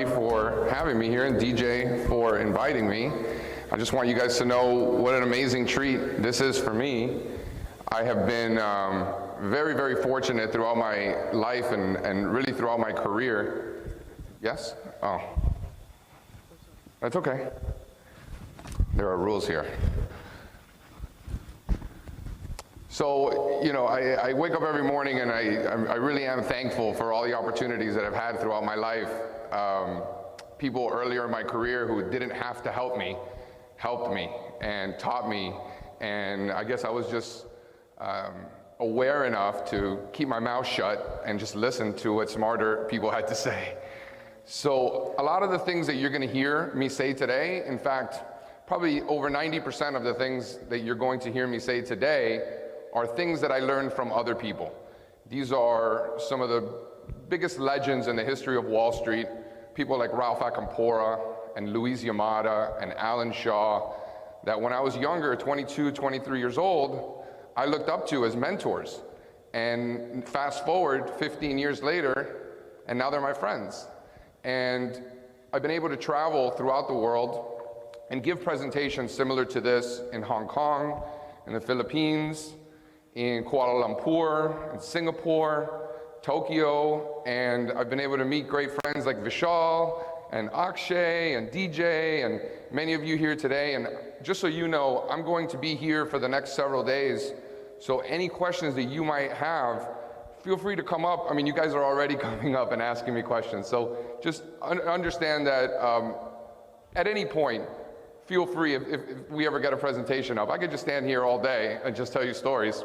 everybody for having me here and DJ for inviting me. I just want you guys to know what an amazing treat this is for me. I have been very, very fortunate throughout my life and really throughout my career. Yes? Oh. That's okay. There are rules here. So, you know, I wake up every morning and I really am thankful for all the opportunities that I've had throughout my life. People earlier in my career who didn't have to help me, helped me and taught me. And I guess I was just aware enough to keep my mouth shut and just listen to what smarter people had to say. So a lot of the things that you're going to hear me say today, in fact, probably over 90% of the things that you're going to hear me say today are things that I learned from other people. These are some of the biggest legends in the history of Wall Street, people like Ralph Acampora and Luis Yamada and Alan Shaw, that when I was younger, 22, 23 years old, I looked up to as mentors. And fast forward 15 years later, and now they're my friends. And I've been able to travel throughout the world and give presentations similar to this in Hong Kong, in the Philippines, in Kuala Lumpur, in Singapore, Tokyo, and I've been able to meet great friends like Vishal and Akshay and DJ and many of you here today. And just so you know, I'm going to be here for the next several days. So any questions that you might have, feel free to come up. I mean, you guys are already coming up and asking me questions. So just understand that at any point, feel free, if we ever get a presentation up, I could just stand here all day and just tell you stories.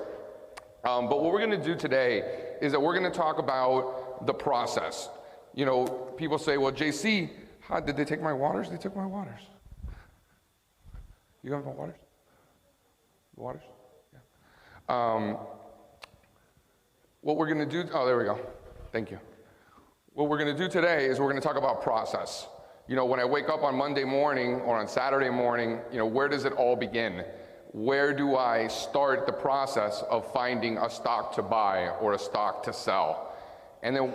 But what we're gonna do today is that we're gonna talk about the process. You know, people say, well, JC, how did they take my waters? They took my waters. You have my waters? The waters? Yeah. What we're gonna do, oh, there we go. Thank you. What we're gonna do today is we're gonna talk about process. You know, when I wake up on Monday morning or on Saturday morning, you know, where does it all begin? Where do I start the process of finding a stock to buy or a stock to sell? And then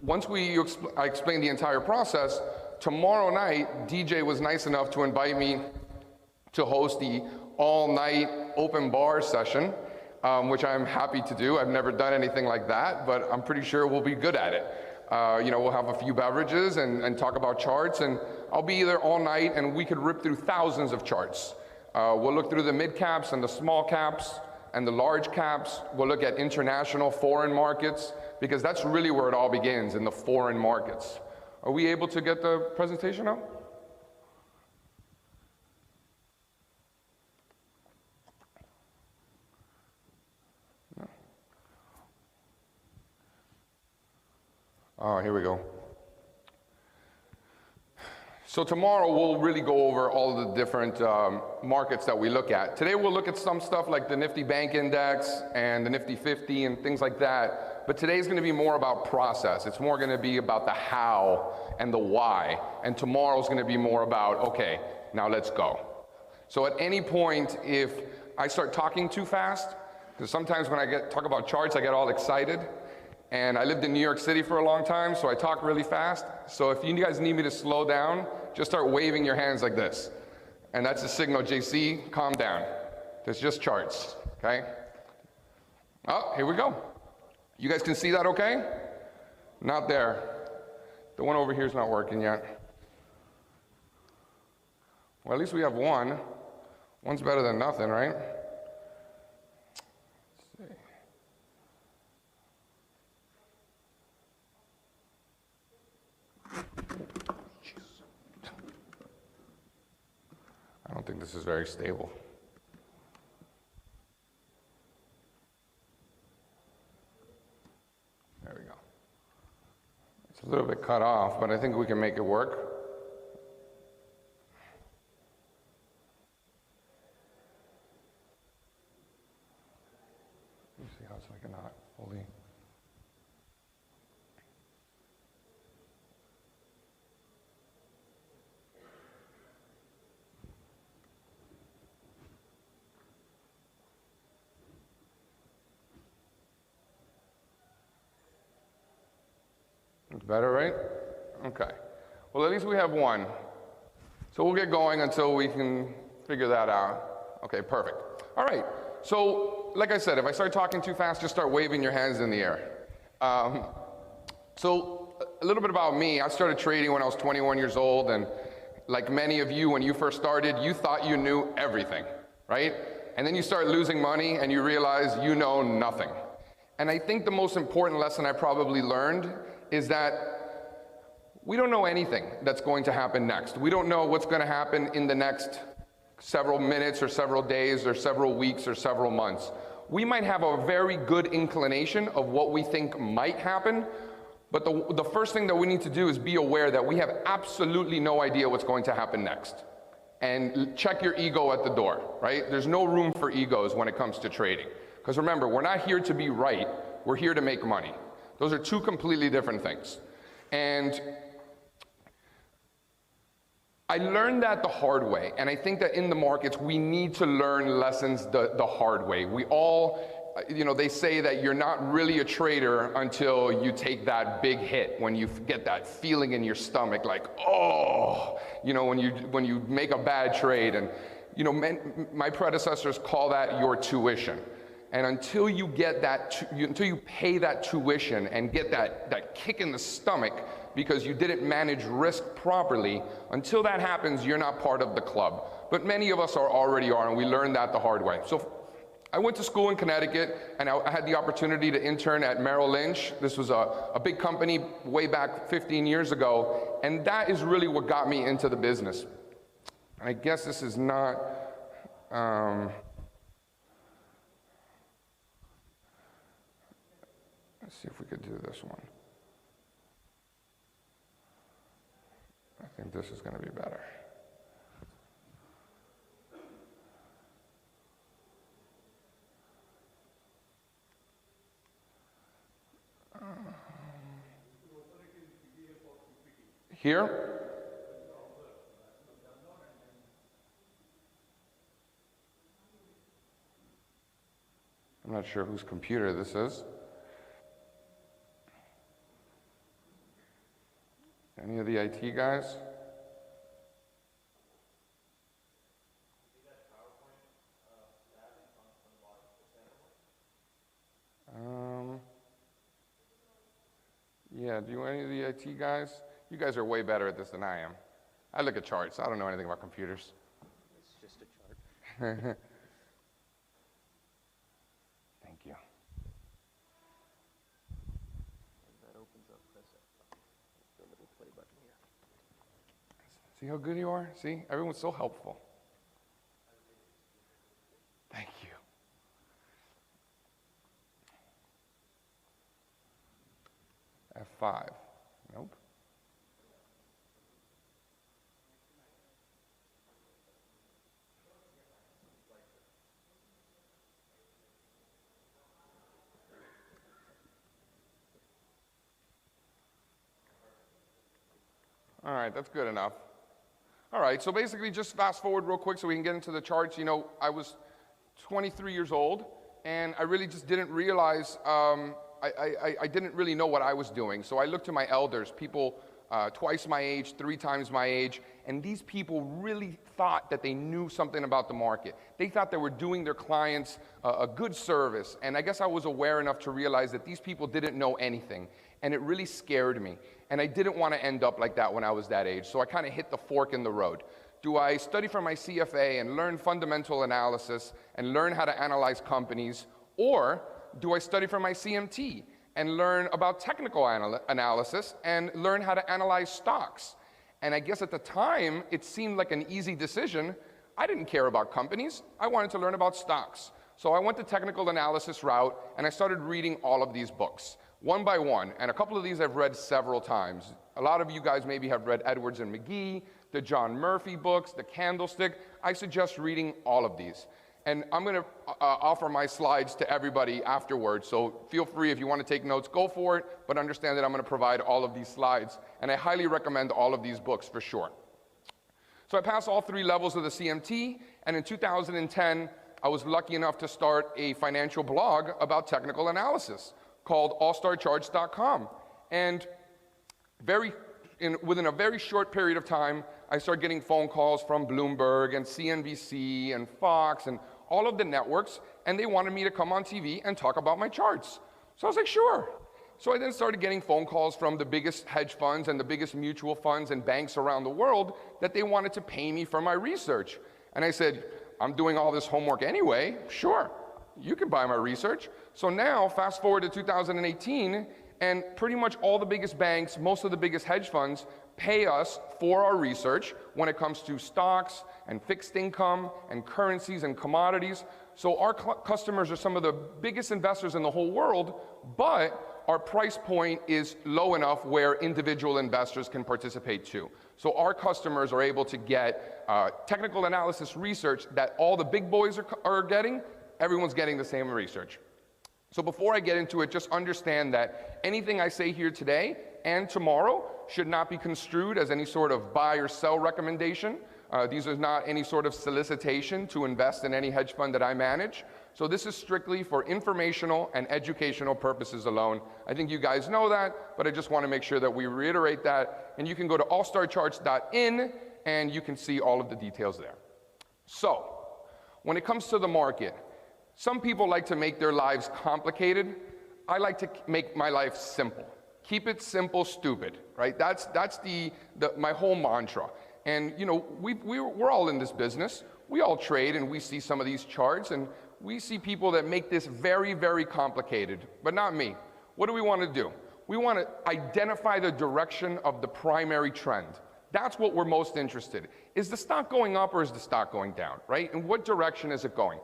once I explain the entire process, tomorrow night, DJ was nice enough to invite me to host the all-night open bar session, which I'm happy to do. I've never done anything like that, but I'm pretty sure we'll be good at it. You know, we'll have a few beverages and talk about charts, and I'll be there all night and we could rip through thousands of charts. We'll look through the mid caps and the small caps and the large caps. We'll look at international foreign markets, because that's really where it all begins, in the foreign markets. Are we able to get the presentation up? No. Oh, here we go. So tomorrow we'll really go over all of the different markets that we look at. Today we'll look at some stuff like the Nifty Bank Index and the Nifty 50 and things like that. But today's going to be more about process. It's more going to be about the how and the why. And tomorrow's going to be more about, okay, now let's go. So at any point, if I start talking too fast, because sometimes when I talk about charts, I get all excited. And I lived in New York City for a long time, so I talk really fast. So if you guys need me to slow down, just start waving your hands like this. And that's a signal, JC, calm down. There's just charts, okay? Oh, here we go. You guys can see that okay? Not there. The one over here is not working yet. Well, at least we have one. One's better than nothing, right? I don't think this is very stable. There we go. It's a little bit cut off, but I think we can make it work. Let me see how it's like not fully. Better, right? Okay. Well, at least we have one. So we'll get going until we can figure that out. Okay, perfect. All right, so like I said, if I start talking too fast, just start waving your hands in the air. So a little bit about me. I started trading when I was 21 years old, and like many of you, when you first started, you thought you knew everything, right? And then you start losing money and you realize you know nothing. And I think the most important lesson I probably learned is that we don't know anything that's going to happen next. We don't know what's going to happen in the next several minutes or several days or several weeks or several months. We might have a very good inclination of what we think might happen, but the first thing that we need to do is be aware that we have absolutely no idea what's going to happen next. And check your ego at the door, right? There's no room for egos when it comes to trading. Because remember, we're not here to be right, we're here to make money. Those are two completely different things. And I learned that the hard way, and I think that in the markets, we need to learn lessons the hard way. We all, they say that you're not really a trader until you take that big hit, when you get that feeling in your stomach, like, oh, when you make a bad trade. And, my predecessors call that your tuition. And until you get until you pay that tuition and get that kick in the stomach because you didn't manage risk properly, until that happens, you're not part of the club. But many of us already are, and we learned that the hard way. So I went to school in Connecticut, and I had the opportunity to intern at Merrill Lynch. This was a big company way back 15 years ago, and that is really what got me into the business. And I guess this is not... Let's see if we could do this one. I think this is going to be better. Here? I'm not sure whose computer this is. Any of the IT guys? Yeah, do any of the IT guys? You guys are way better at this than I am. I look at charts. I don't know anything about computers. It's just a chart. Thank you. That opens up, press the little play button here. See how good you are? See? Everyone's so helpful. Thank you. F5. Nope. All right, that's good enough. All right, so basically just fast forward real quick so we can get into the charts. I was 23 years old, and I really just didn't realize, I didn't really know what I was doing. So I looked to my elders, people twice my age, 3 times my age, and these people really thought that they knew something about the market. They thought they were doing their clients a good service, and I guess I was aware enough to realize that these people didn't know anything, and it really scared me. And I didn't want to end up like that when I was that age, so I kind of hit the fork in the road. Do I study for my CFA and learn fundamental analysis and learn how to analyze companies, or do I study for my CMT and learn about technical analysis and learn how to analyze stocks? And I guess at the time, it seemed like an easy decision. I didn't care about companies. I wanted to learn about stocks. So I went the technical analysis route, and I started reading all of these books, one by one. And a couple of these I've read several times. A lot of you guys maybe have read Edwards and McGee, the John Murphy books, the Candlestick. I suggest reading all of these. And I'm going to offer my slides to everybody afterwards, so feel free if you want to take notes, go for it, but understand that I'm going to provide all of these slides, and I highly recommend all of these books for sure. So I passed all 3 levels of the CMT, and in 2010, I was lucky enough to start a financial blog about technical analysis called allstarcharts.com. And very within a very short period of time, I started getting phone calls from Bloomberg and CNBC and Fox and all of the networks, and they wanted me to come on TV and talk about my charts. So I was like, sure. So I then started getting phone calls from the biggest hedge funds and the biggest mutual funds and banks around the world that they wanted to pay me for my research. And I said, I'm doing all this homework anyway, sure, you can buy my research. So now, fast forward to 2018, and pretty much all the biggest banks, most of the biggest hedge funds, pay us for our research when it comes to stocks and fixed income and currencies and commodities. So our customers are some of the biggest investors in the whole world, but our price point is low enough where individual investors can participate too. So our customers are able to get technical analysis research that all the big boys are getting. Everyone's getting the same research. So before I get into it, just understand that anything I say here today and tomorrow should not be construed as any sort of buy or sell recommendation. These are not any sort of solicitation to invest in any hedge fund that I manage. So this is strictly for informational and educational purposes alone. I think you guys know that, but I just want to make sure that we reiterate that. And you can go to allstarcharts.in and you can see all of the details there. So when it comes to the market, some people like to make their lives complicated. I like to make my life simple. Keep it simple, stupid, right? That's my whole mantra. And you know, we're all in this business. We all trade and we see some of these charts and we see people that make this very, very complicated, but not me. What do we want to do? We want to identify the direction of the primary trend. That's what we're most interested in. Is the stock going up or is the stock going down, right? In what direction is it going?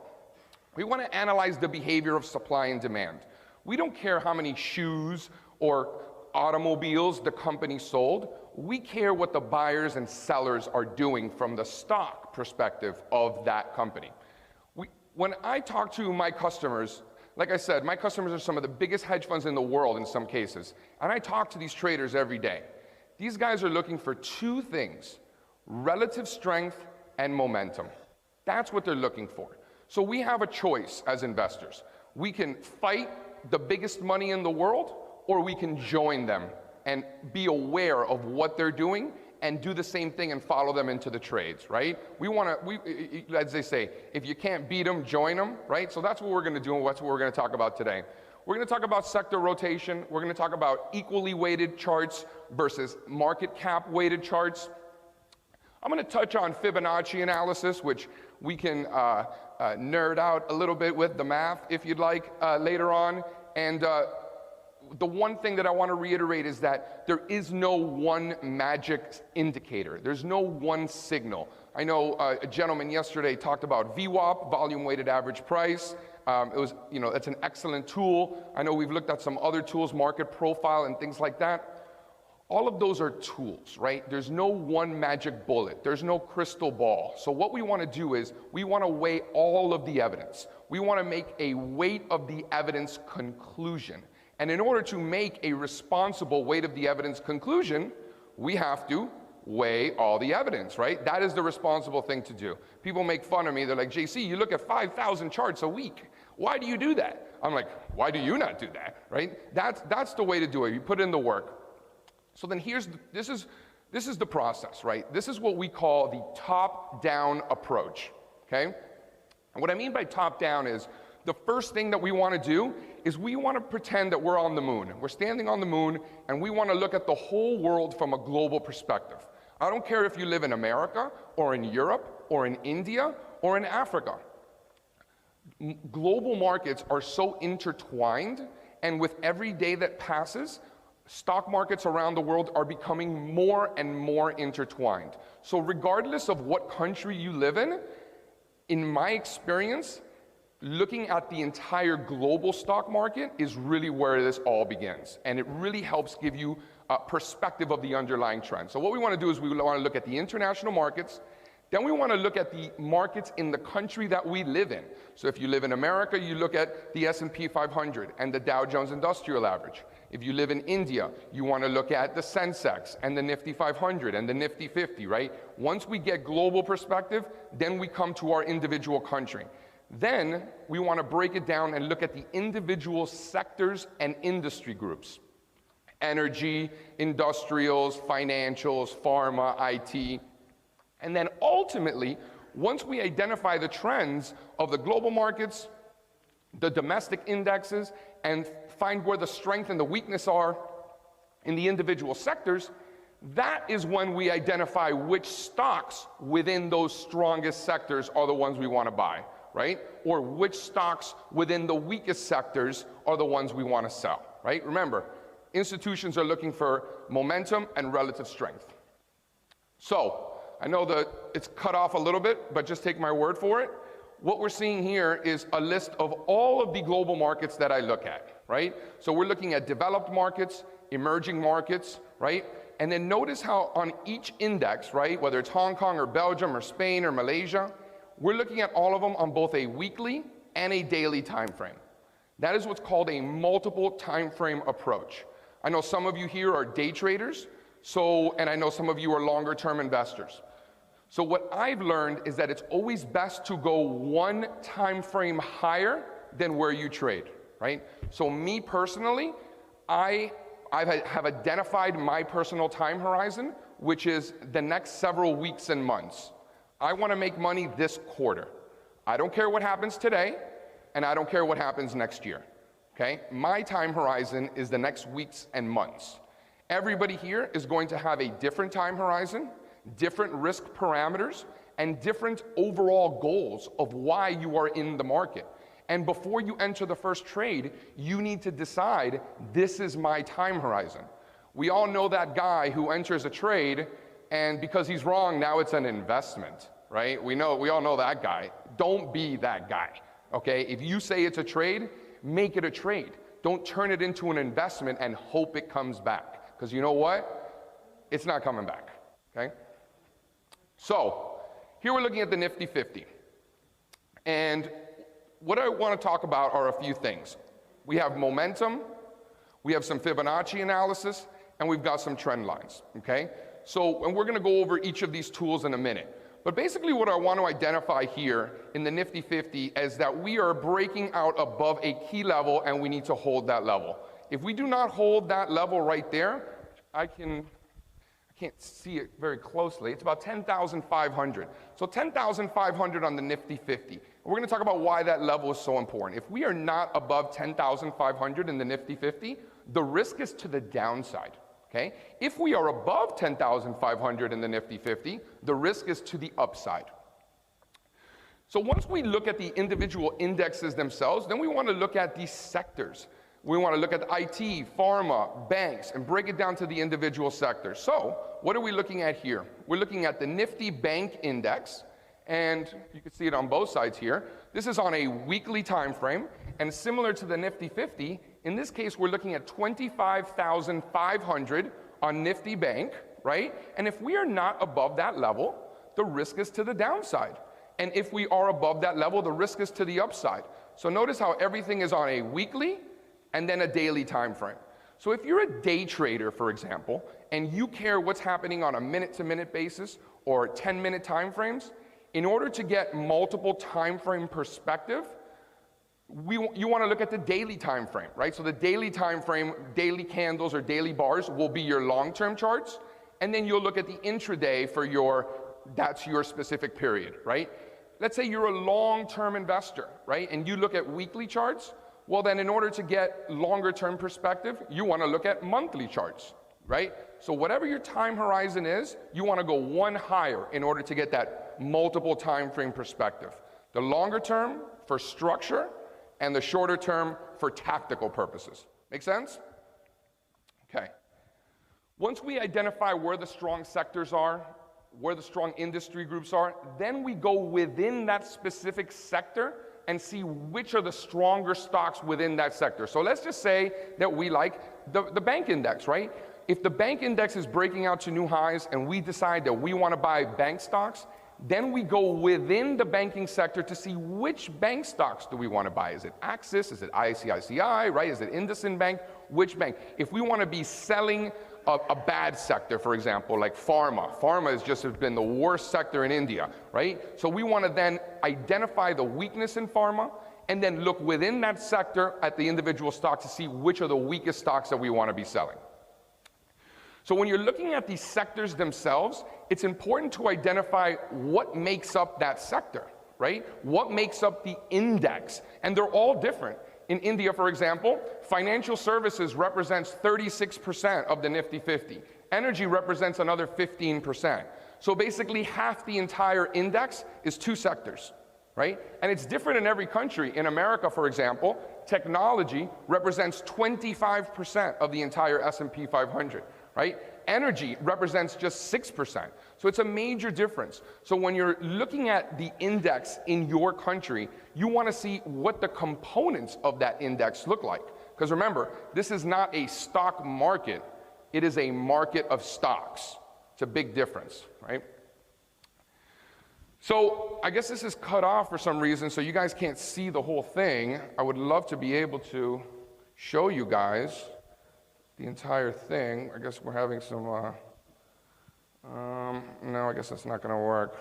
We want to analyze the behavior of supply and demand. We don't care how many shoes or automobiles the company sold. We care what the buyers and sellers are doing from the stock perspective of that company. When I talk to my customers, like I said, my customers are some of the biggest hedge funds in the world in some cases, and I talk to these traders every day. These guys are looking for two things: relative strength and momentum. That's what they're looking for. So we have a choice as investors. We can fight the biggest money in the world, or we can join them and be aware of what they're doing and do the same thing and follow them into the trades, right? As they say, if you can't beat them, join them, right? So that's what we're gonna do and that's what we're gonna talk about today. We're gonna talk about sector rotation. We're gonna talk about equally weighted charts versus market cap weighted charts. I'm gonna touch on Fibonacci analysis, which we can nerd out a little bit with the math if you'd like later on. And the one thing that I want to reiterate is that there is no one magic indicator. There's no one signal. I know a gentleman yesterday talked about VWAP, volume weighted average price. It was, you know, that's an excellent tool. I know we've looked at some other tools, market profile and things like that. All of those are tools, right? There's no one magic bullet. There's no crystal ball. So what we want to do is we want to weigh all of the evidence. We want to make a weight of the evidence conclusion. And in order to make a responsible weight of the evidence conclusion, we have to weigh all the evidence, right? That is the responsible thing to do. People make fun of me. They're like, JC, you look at 5,000 charts a week. Why do you do that? I'm like, why do you not do that, right? That's the way to do it. You put in the work. So then this is the process, right? This is what we call the top-down approach, okay? And what I mean by top-down is the first thing that we want to do is we want to pretend that we're on the moon. We're standing on the moon, and we want to look at the whole world from a global perspective. I don't care if you live in America, or in Europe, or in India, or in Africa. Global markets are so intertwined, and with every day that passes, stock markets around the world are becoming more and more intertwined. So regardless of what country you live in my experience, looking at the entire global stock market is really where this all begins. And it really helps give you a perspective of the underlying trend. So what we want to do is we want to look at the international markets. Then we want to look at the markets in the country that we live in. So if you live in America, you look at the S&P 500 and the Dow Jones Industrial Average. If you live in India, you want to look at the Sensex and the Nifty 500 and the Nifty 50, right? Once we get global perspective, then we come to our individual country. Then we want to break it down and look at the individual sectors and industry groups. energy, industrials, financials, pharma, IT. And then ultimately, once we identify the trends of the global markets, the domestic indexes, and find where the strength and the weakness are in the individual sectors, that is when we identify which stocks within those strongest sectors are the ones we want to buy, right? Or which stocks within the weakest sectors are the ones we want to sell, right? Remember, institutions are looking for momentum and relative strength. So, I know that it's cut off a little bit, but just take my word for it. What we're seeing here is a list of all of the global markets that I look at, right? So we're looking at developed markets, emerging markets, right? And then notice how on each index, right, whether it's Hong Kong or Belgium or Spain or Malaysia, we're looking at all of them on both a weekly and a daily time frame. That is what's called a multiple time frame approach. I know some of you here are day traders, and I know some of you are longer term investors. So what I've learned is that it's always best to go one time frame higher than where you trade, right? So me personally, I have identified my personal time horizon, which is the next several weeks and months. I want to make money this quarter. I don't care what happens today, and I don't care what happens next year, okay? My time horizon is the next weeks and months. Everybody here is going to have a different time horizon, different risk parameters, and different overall goals of why you are in the market. And before you enter the first trade, you need to decide, this is my time horizon. We all know that guy who enters a trade, and because he's wrong, now it's an investment, right? We all know that guy. Don't be that guy, okay? If you say it's a trade, make it a trade. Don't turn it into an investment and hope it comes back. Because you know what? It's not coming back, okay? So, here we're looking at the Nifty 50. And what I want to talk about are a few things. We have momentum, we have some Fibonacci analysis, and we've got some trend lines, okay? So, and we're going to go over each of these tools in a minute. But basically what I want to identify here in the Nifty 50 is that we are breaking out above a key level and we need to hold that level. If we do not hold that level right there, I can't see it very closely. It's about 10,500. So 10,500 on the Nifty 50. We're going to talk about why that level is so important. If we are not above 10,500 in the Nifty 50, the risk is to the downside. Okay? If we are above 10,500 in the Nifty 50, the risk is to the upside. So once we look at the individual indexes themselves, then we want to look at these sectors. We want to look at IT, pharma, banks, and break it down to the individual sectors. So what are we looking at here? We're looking at the Nifty Bank Index, and you can see it on both sides here. This is on a weekly time frame, and similar to the Nifty 50, in this case, we're looking at 25,500 on Nifty Bank, right? And if we are not above that level, the risk is to the downside. And if we are above that level, the risk is to the upside. So notice how everything is on a weekly and then a daily time frame. So if you're a day trader, for example, and you care what's happening on a minute-to-minute basis or 10-minute time frames, in order to get multiple time frame perspective, you want to look at the daily time frame, right? So the daily time frame, daily candles or daily bars will be your long-term charts, and then you'll look at the intraday for that's your specific period, right? Let's say you're a long-term investor, right? And you look at weekly charts. Well, then in order to get longer-term perspective, you want to look at monthly charts, right? So whatever your time horizon is, you want to go one higher in order to get that multiple time frame perspective. The longer term for structure, and the shorter term for tactical purposes. Make sense? Okay. Once we identify where the strong sectors are, where the strong industry groups are, then we go within that specific sector and see which are the stronger stocks within that sector. So let's just say that we like the bank index, right? If the bank index is breaking out to new highs and we decide that we want to buy bank stocks, then we go within the banking sector to see which bank stocks do we want to buy. Is it Axis? Is it ICICI, right? Is it IndusInd Bank? Which bank? If we want to be selling a bad sector, for example, like pharma. Pharma has just been the worst sector in India, right? So we want to then identify the weakness in pharma and then look within that sector at the individual stocks to see which are the weakest stocks that we want to be selling. So when you're looking at these sectors themselves, it's important to identify what makes up that sector, right? What makes up the index? And they're all different. In India, for example, financial services represents 36% of the Nifty 50. Energy represents another 15%. So basically half the entire index is two sectors, right? And it's different in every country. In America, for example, technology represents 25% of the entire S&P 500, right? Energy represents just 6%. So it's a major difference. So when you're looking at the index in your country, you want to see what the components of that index look like. Because remember, this is not a stock market, it is a market of stocks. It's a big difference, right? So I guess this is cut off for some reason, so you guys can't see the whole thing. I would love to be able to show you guys the entire thing. I guess we're having some, no, I guess that's not going to work.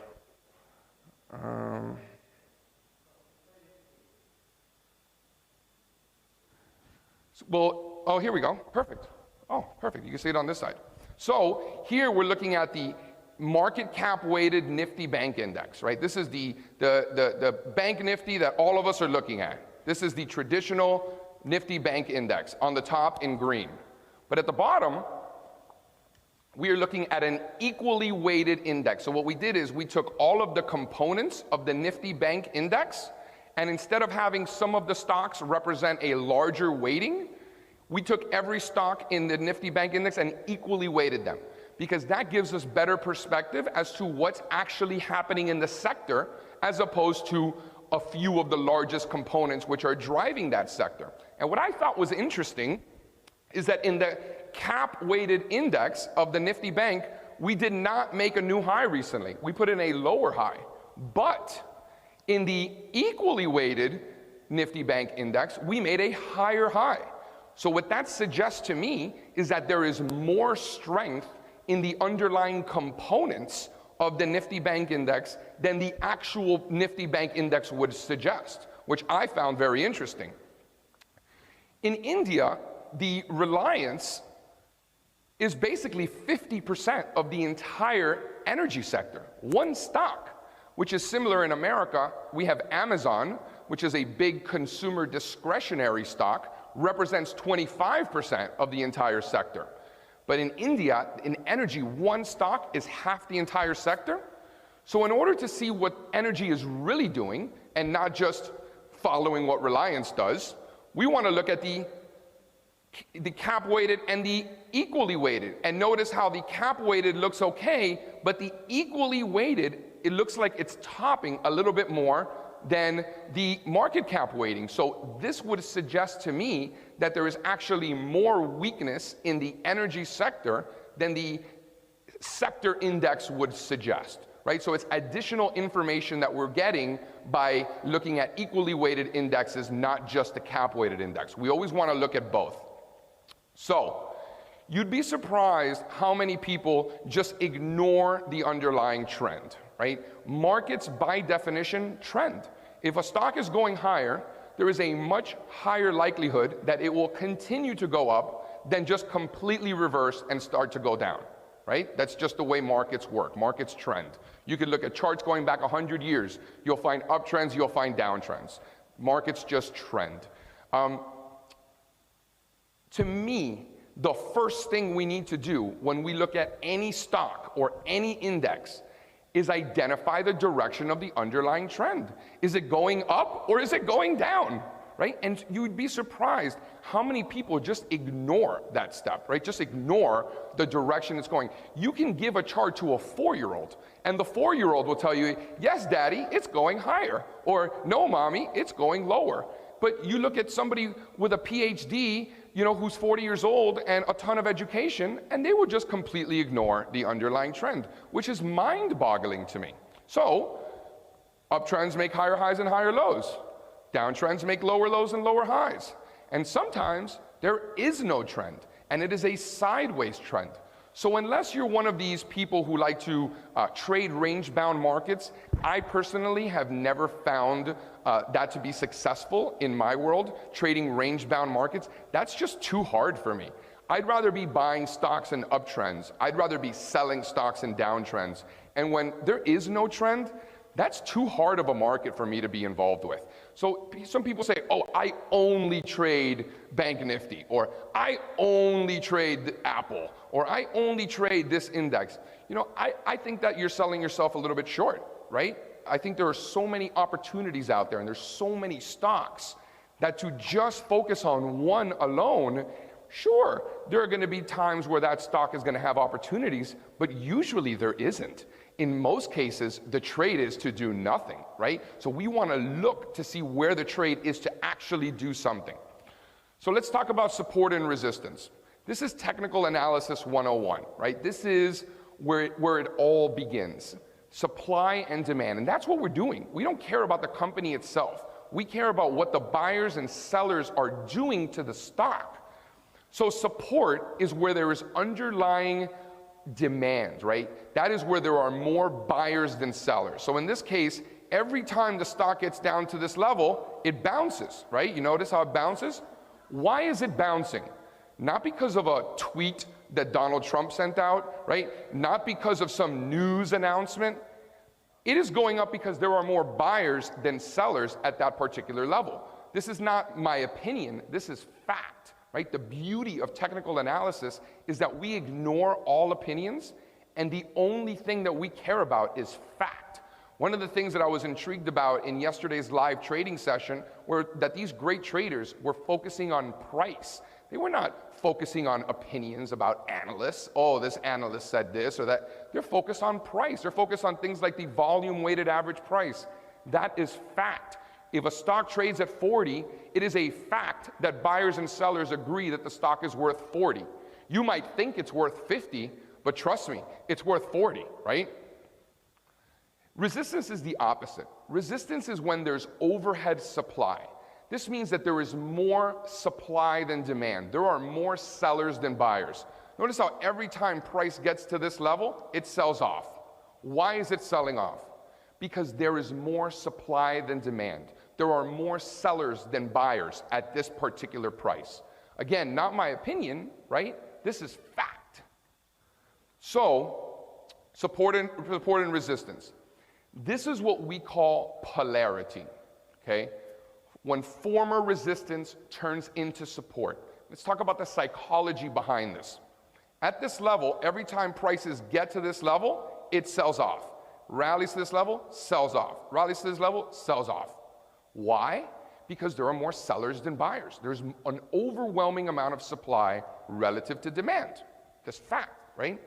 Well, oh, here we go. Perfect. Oh, perfect. You can see it on this side. So here we're looking at the market cap weighted Nifty Bank Index, right? This is the Bank Nifty that all of us are looking at. This is the traditional Nifty Bank Index on the top in green. But at the bottom, we are looking at an equally weighted index. So what we did is we took all of the components of the Nifty Bank Index, and instead of having some of the stocks represent a larger weighting, we took every stock in the Nifty Bank Index and equally weighted them, because that gives us better perspective as to what's actually happening in the sector, as opposed to a few of the largest components which are driving that sector. And what I thought was interesting is that in the cap-weighted index of the Nifty Bank, we did not make a new high recently. We put in a lower high. But in the equally weighted Nifty Bank Index, we made a higher high. So what that suggests to me is that there is more strength in the underlying components of the Nifty Bank Index than the actual Nifty Bank Index would suggest, which I found very interesting. In India, the reliance is basically 50% of the entire energy sector. One stock, which is similar in America, we have Amazon, which is a big consumer discretionary stock, represents 25% of the entire sector. But in India, in energy, one stock is half the entire sector. So in order to see what energy is really doing, and not just following what Reliance does, we want to look at the cap weighted and the equally weighted. And notice how the cap weighted looks okay, but the equally weighted, it looks like it's topping a little bit more than the market cap weighting. So this would suggest to me that there is actually more weakness in the energy sector than the sector index would suggest, right? So it's additional information that we're getting by looking at equally weighted indexes, not just the cap weighted index. We always want to look at both. So you'd be surprised how many people just ignore the underlying trend, right? Markets, by definition, trend. If a stock is going higher, there is a much higher likelihood that it will continue to go up than just completely reverse and start to go down, right? That's just the way markets work. Markets trend. You can look at charts going back 100 years. You'll find uptrends, you'll find downtrends. Markets just trend. To me, the first thing we need to do when we look at any stock or any index is identify the direction of the underlying trend. Is it going up or is it going down, right? And you'd be surprised how many people just ignore that step, right? Just ignore the direction it's going. You can give a chart to a 4-year-old, and the 4-year-old will tell you, yes, daddy, it's going higher, or no, mommy, it's going lower. But you look at somebody with a PhD, you know, who's 40 years old and a ton of education, and they will just completely ignore the underlying trend, which is mind-boggling to me. So, uptrends make higher highs and higher lows. Downtrends make lower lows and lower highs. And sometimes there is no trend, and it is a sideways trend. So unless you're one of these people who like to trade range-bound markets, I personally have never found that to be successful in my world, trading range-bound markets. That's just too hard for me. I'd rather be buying stocks in uptrends. I'd rather be selling stocks in downtrends. And when there is no trend, that's too hard of a market for me to be involved with. So some people say, oh, I only trade Bank Nifty, or I only trade Apple, or I only trade this index. You know, I think that you're selling yourself a little bit short, right? I think there are so many opportunities out there, and there's so many stocks that to just focus on one alone, sure, there are going to be times where that stock is going to have opportunities, but usually there isn't. In most cases, the trade is to do nothing, right? So we want to look to see where the trade is to actually do something. So let's talk about support and resistance. This is technical analysis 101, right? This is where it all begins. Supply and demand, and that's what we're doing. We don't care about the company itself. We care about what the buyers and sellers are doing to the stock. So support is where there is underlying demand, right? That is where there are more buyers than sellers. So in this case, every time the stock gets down to this level, it bounces, right? You notice how it bounces? Why is it bouncing? Not because of a tweet that Donald Trump sent out, right? Not because of some news announcement. It is going up because there are more buyers than sellers at that particular level. This is not my opinion, this is fact, right? The beauty of technical analysis is that we ignore all opinions, and the only thing that we care about is fact. One of the things that I was intrigued about in yesterday's live trading session were that these great traders were focusing on price. They were not focusing on opinions about analysts. Oh, this analyst said this or that. They're focused on price. They're focused on things like the volume weighted average price. That is fact. If a stock trades at 40, it is a fact that buyers and sellers agree that the stock is worth 40. You might think it's worth 50, but trust me, it's worth 40, right? Resistance is the opposite. Resistance is when there's overhead supply. This means that there is more supply than demand. There are more sellers than buyers. Notice how every time price gets to this level, it sells off. Why is it selling off? Because there is more supply than demand. There are more sellers than buyers at this particular price. Again, not my opinion, right? This is fact. So, support and resistance. This is what we call polarity, okay? When former resistance turns into support. Let's talk about the psychology behind this. At this level, every time prices get to this level, it sells off. Rallies to this level, sells off. Rallies to this level, sells off. Why? Because there are more sellers than buyers. There's an overwhelming amount of supply relative to demand. That's fact, right?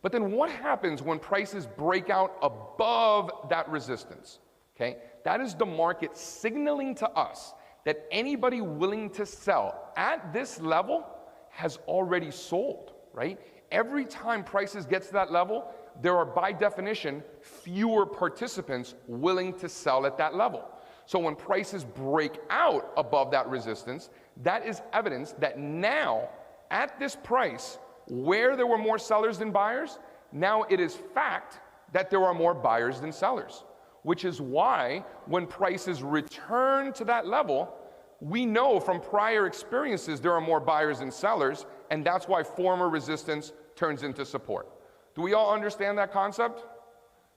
But then what happens when prices break out above that resistance? Okay? That is the market signaling to us that anybody willing to sell at this level has already sold, right? Every time prices get to that level, there are, by definition, fewer participants willing to sell at that level. So when prices break out above that resistance, that is evidence that now, at this price, where there were more sellers than buyers, now it is fact that there are more buyers than sellers. Which is why when prices return to that level, we know from prior experiences there are more buyers than sellers, and that's why former resistance turns into support. Do we all understand that concept?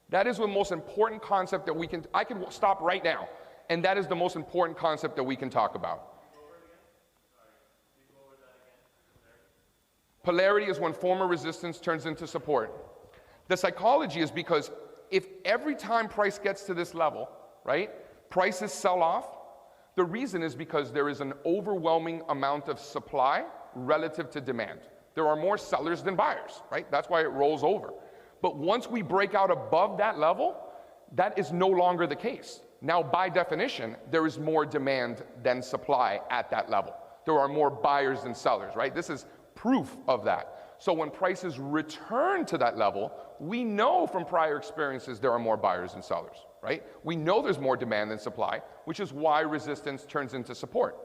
That is the most important concept that I can stop right now, and that is the most important concept that we can talk about. Polarity is when former resistance turns into support. The psychology is because if every time price gets to this level, right, prices sell off, the reason is because there is an overwhelming amount of supply relative to demand. There are more sellers than buyers, right? That's why it rolls over. But once we break out above that level, that is no longer the case. Now, by definition, there is more demand than supply at that level. There are more buyers than sellers, right? This is proof of that. So when prices return to that level, we know from prior experiences there are more buyers than sellers, right? We know there's more demand than supply, which is why resistance turns into support,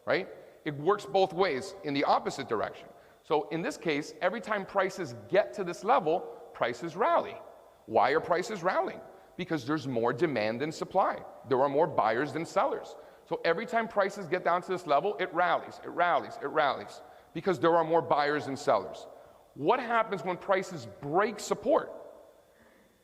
right? It works both ways in the opposite direction. So in this case, every time prices get to this level, prices rally. Why are prices rallying? Because there's more demand than supply. There are more buyers than sellers. So every time prices get down to this level, it rallies, it rallies, it rallies. because there are more buyers and sellers. What happens when prices break support?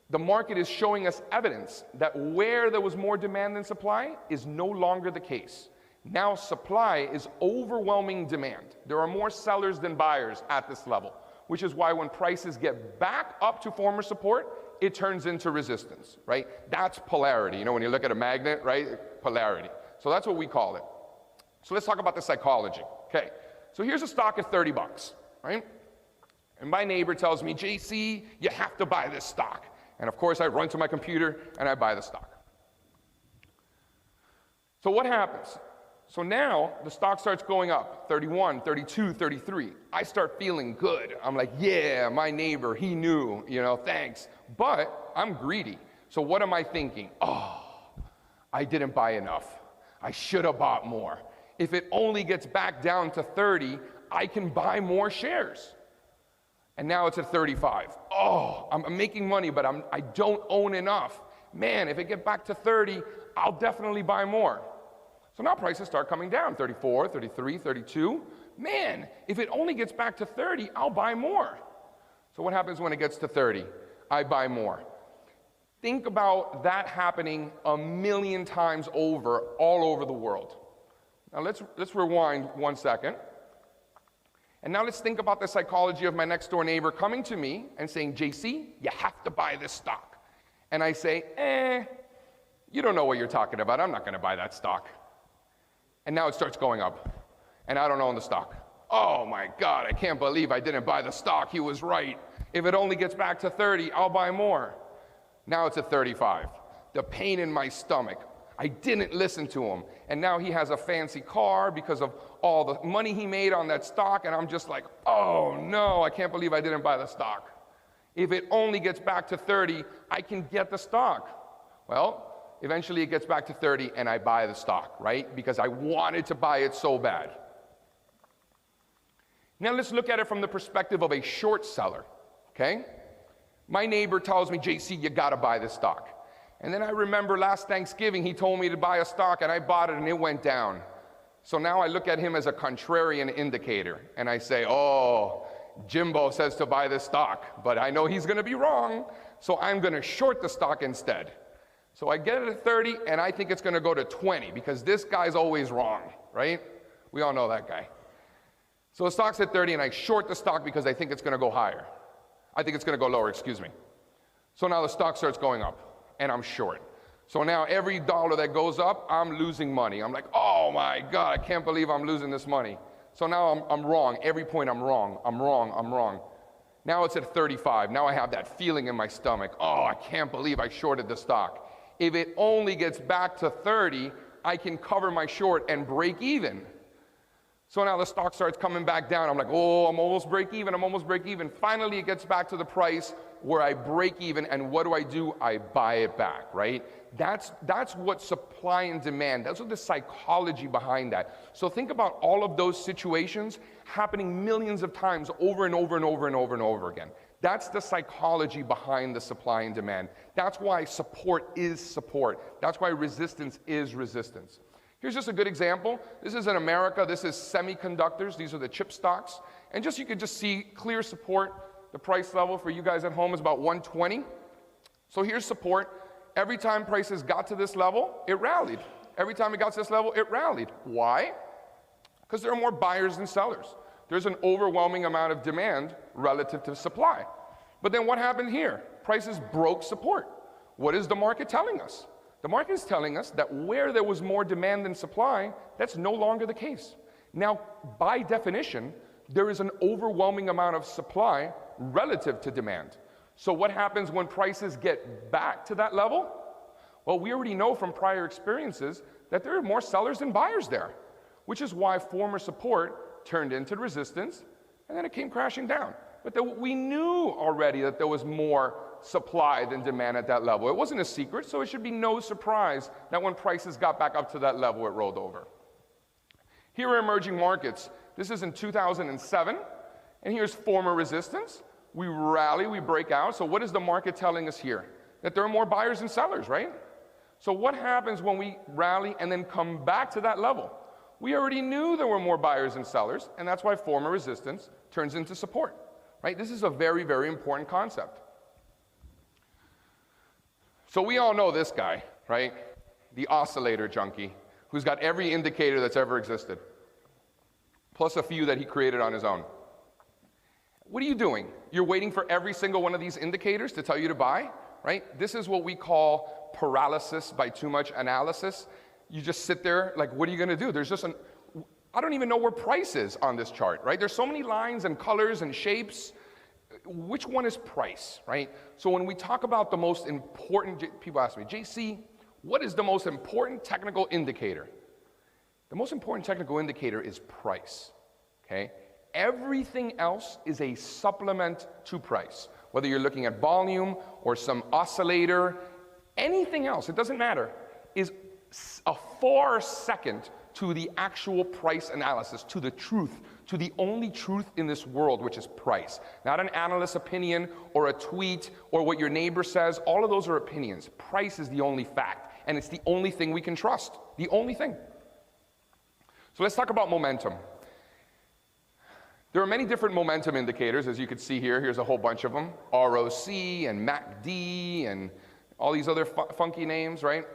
The market is showing us evidence that where there was more demand than supply is no longer the case. Now supply is overwhelming demand. There are more sellers than buyers at this level, which is why when prices get back up to former support, it turns into resistance, right? That's polarity. You know, when you look at a magnet, right? Polarity. So that's what we call it. So let's talk about the psychology. Okay, so here's a stock at 30 bucks, right? And my neighbor tells me, JC, you have to buy this stock. And of course, I run to my computer and I buy the stock. So what happens? So now the stock starts going up, 31, 32, 33. I start feeling good. I'm like, yeah, my neighbor, he knew, you know, thanks. But I'm greedy. So what am I thinking? Oh, I didn't buy enough. I should have bought more. If it only gets back down to 30, I can buy more shares. And now it's at 35. Oh, I'm making money, but I don't own enough. Man, if it gets back to 30, I'll definitely buy more. So now prices start coming down, 34, 33, 32. Man, if it only gets back to 30, I'll buy more. So what happens when it gets to 30? I buy more. Think about that happening a million times over, all over the world. Now let's rewind 1 second. And now let's think about the psychology of my next door neighbor coming to me and saying, JC, you have to buy this stock. And I say, you don't know what you're talking about. I'm not going to buy that stock. And now it starts going up. And I don't own the stock. Oh my God, I can't believe I didn't buy the stock. He was right. If it only gets back to 30, I'll buy more. Now it's at 35. The pain in my stomach. I didn't listen to him. And now he has a fancy car because of all the money he made on that stock. And I'm just like, oh no, I can't believe I didn't buy the stock. If it only gets back to 30, I can get the stock. Well, eventually it gets back to 30 and I buy the stock, right? Because I wanted to buy it so bad. Now let's look at it from the perspective of a short seller, okay? My neighbor tells me, JC, you gotta buy this stock. And then I remember last Thanksgiving, he told me to buy a stock and I bought it and it went down. So now I look at him as a contrarian indicator and I say, oh, Jimbo says to buy this stock, but I know he's gonna be wrong, so I'm gonna short the stock instead. So I get it at 30 and I think it's gonna go to 20 because this guy's always wrong, right? We all know that guy. So the stock's at 30 and I short the stock because I think it's gonna go higher. I think it's gonna go lower, excuse me. So now the stock starts going up. And I'm short. So now every dollar that goes up, I'm losing money. I'm like, oh my God, I can't believe I'm losing this money. So now I'm wrong. Every point I'm wrong. I'm wrong. I'm wrong. Now it's at 35. Now I have that feeling in my stomach. Oh, I can't believe I shorted the stock. If it only gets back to 30, I can cover my short and break even. So now the stock starts coming back down. I'm like, oh, I'm almost break even. I'm almost break even. Finally, it gets back to the price where I break even, and what do? I buy it back, right? That's what supply and demand, that's what the psychology behind that. So think about all of those situations happening millions of times over and over and over and over and over again. That's the psychology behind the supply and demand. That's why support is support. That's why resistance is resistance. Here's just a good example. This is in America. This is semiconductors. These are the chip stocks. And you could just see clear support. The price level for you guys at home is about 120. So here's support. Every time prices got to this level, it rallied. Every time it got to this level, it rallied. Why? Because there are more buyers than sellers. There's an overwhelming amount of demand relative to supply. But then what happened here? Prices broke support. What is the market telling us? The market is telling us that where there was more demand than supply, that's no longer the case. Now, by definition, there is an overwhelming amount of supply relative to demand. So what happens when prices get back to that level? Well, we already know from prior experiences that there are more sellers than buyers there, which is why former support turned into resistance, and then it came crashing down. But we knew already that there was more supply than demand at that level. It wasn't a secret, so it should be no surprise that when prices got back up to that level, it rolled over. Here are emerging markets. This is in 2007, and here's former resistance. We rally, we break out. So what is the market telling us here? That there are more buyers than sellers, right? So what happens when we rally and then come back to that level? We already knew there were more buyers than sellers, and that's why former resistance turns into support, right? This is a very, very important concept. So we all know this guy, right? The oscillator junkie, who's got every indicator that's ever existed, plus a few that he created on his own. What are you doing? You're waiting for every single one of these indicators to tell you to buy, right? This is what we call paralysis by too much analysis. You just sit there like, what are you going to do? There's just I don't even know where price is on this chart, right? There's so many lines and colors and shapes. Which one is price, right? So when we talk about the most important, people ask me, JC, what is the most important technical indicator? The most important technical indicator is price, okay? Everything else is a supplement to price. Whether you're looking at volume or some oscillator, anything else, it doesn't matter, is a far second to the actual price analysis, to the truth, to the only truth in this world, which is price. Not an analyst's opinion or a tweet or what your neighbor says. All of those are opinions. Price is the only fact, and it's the only thing we can trust, the only thing. So let's talk about momentum. There are many different momentum indicators, as you can see here. Here's a whole bunch of them. ROC and MACD and all these other funky names, right?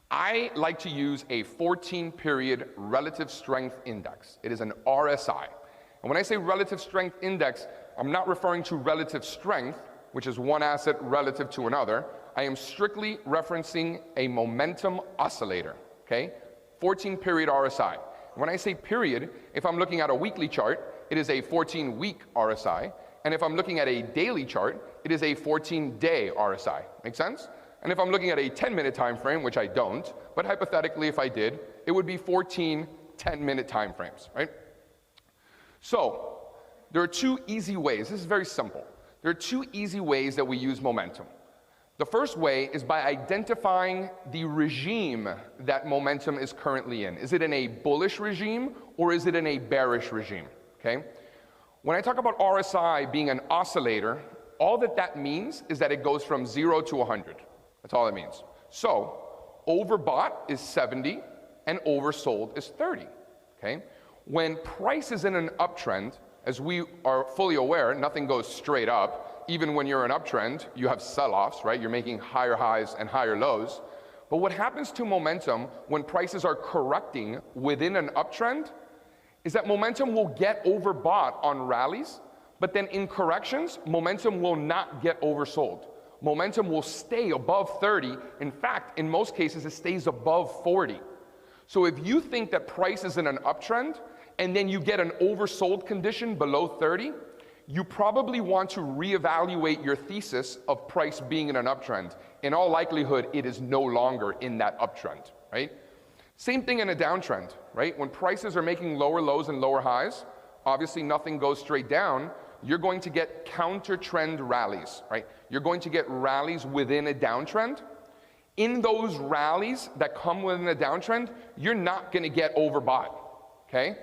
I like to use a 14-period relative strength index. It is an RSI. And when I say relative strength index, I'm not referring to relative strength, which is one asset relative to another. I am strictly referencing a momentum oscillator, okay? 14-period RSI. When I say period, if I'm looking at a weekly chart, it is a 14-week RSI. And if I'm looking at a daily chart, it is a 14-day RSI. Make sense? And if I'm looking at a 10-minute time frame, which I don't, but hypothetically if I did, it would be 14 10-minute time frames, right? So there are two easy ways. This is very simple. There are two easy ways that we use momentum. The first way is by identifying the regime that momentum is currently in. Is it in a bullish regime or is it in a bearish regime, okay? When I talk about RSI being an oscillator, all that means is that it goes from 0 to 100. That's all it means. So, overbought is 70 and oversold is 30, okay? When price is in an uptrend, as we are fully aware, nothing goes straight up. Even when you're in an uptrend, you have sell-offs, right? You're making higher highs and higher lows. But what happens to momentum when prices are correcting within an uptrend is that momentum will get overbought on rallies, but then in corrections, momentum will not get oversold. Momentum will stay above 30. In fact, in most cases, it stays above 40. So if you think that price is in an uptrend, and then you get an oversold condition below 30, you probably want to reevaluate your thesis of price being in an uptrend. In all likelihood, it is no longer in that uptrend, right? Same thing in a downtrend, right? When prices are making lower lows and lower highs, obviously nothing goes straight down. You're going to get counter-trend rallies, right? You're going to get rallies within a downtrend. In those rallies that come within a downtrend, you're not going to get overbought, okay?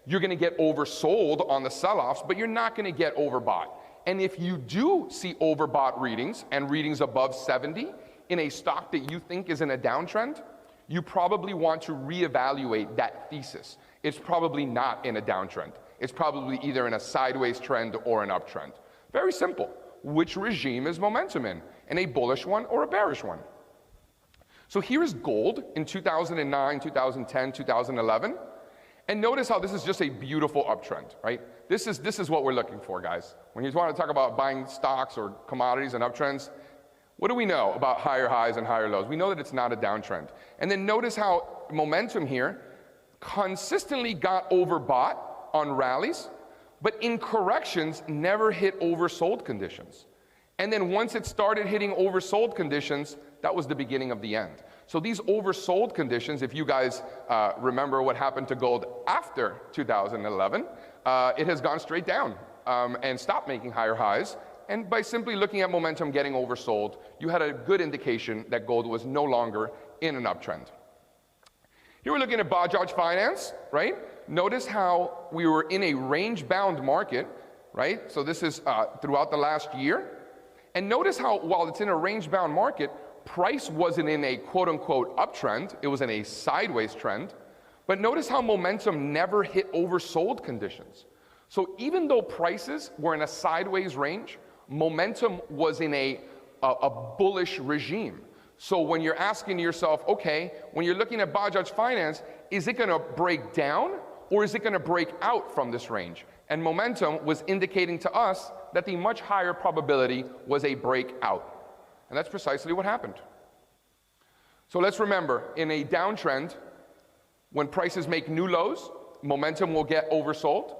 You're going to get oversold on the sell-offs, but you're not going to get overbought. And if you do see overbought readings and readings above 70 in a stock that you think is in a downtrend, you probably want to reevaluate that thesis. It's probably not in a downtrend. It's probably either in a sideways trend or an uptrend. Very simple. Which regime is momentum in a bullish one or a bearish one? So here is gold in 2009, 2010, 2011. And notice how this is just a beautiful uptrend, right? This is what we're looking for, guys. When you want to talk about buying stocks or commodities and uptrends, what do we know about higher highs and higher lows? We know that it's not a downtrend. And then notice how momentum here consistently got overbought on rallies, but in corrections never hit oversold conditions. And then once it started hitting oversold conditions, that was the beginning of the end. So these oversold conditions, if you guys remember what happened to gold after 2011, it has gone straight down and stopped making higher highs. And by simply looking at momentum getting oversold, you had a good indication that gold was no longer in an uptrend. Here we're looking at Bajaj Finance, right? Notice how we were in a range-bound market, right? So this is throughout the last year. And notice how while it's in a range-bound market, price wasn't in a quote-unquote uptrend. It was in a sideways trend. But notice how momentum never hit oversold conditions. So even though prices were in a sideways range, momentum was in a bullish regime. So when you're asking yourself, okay, when you're looking at Bajaj Finance, is it going to break down or is it going to break out from this range? And momentum was indicating to us that the much higher probability was a breakout. And that's precisely what happened. So let's remember, in a downtrend, when prices make new lows, momentum will get oversold.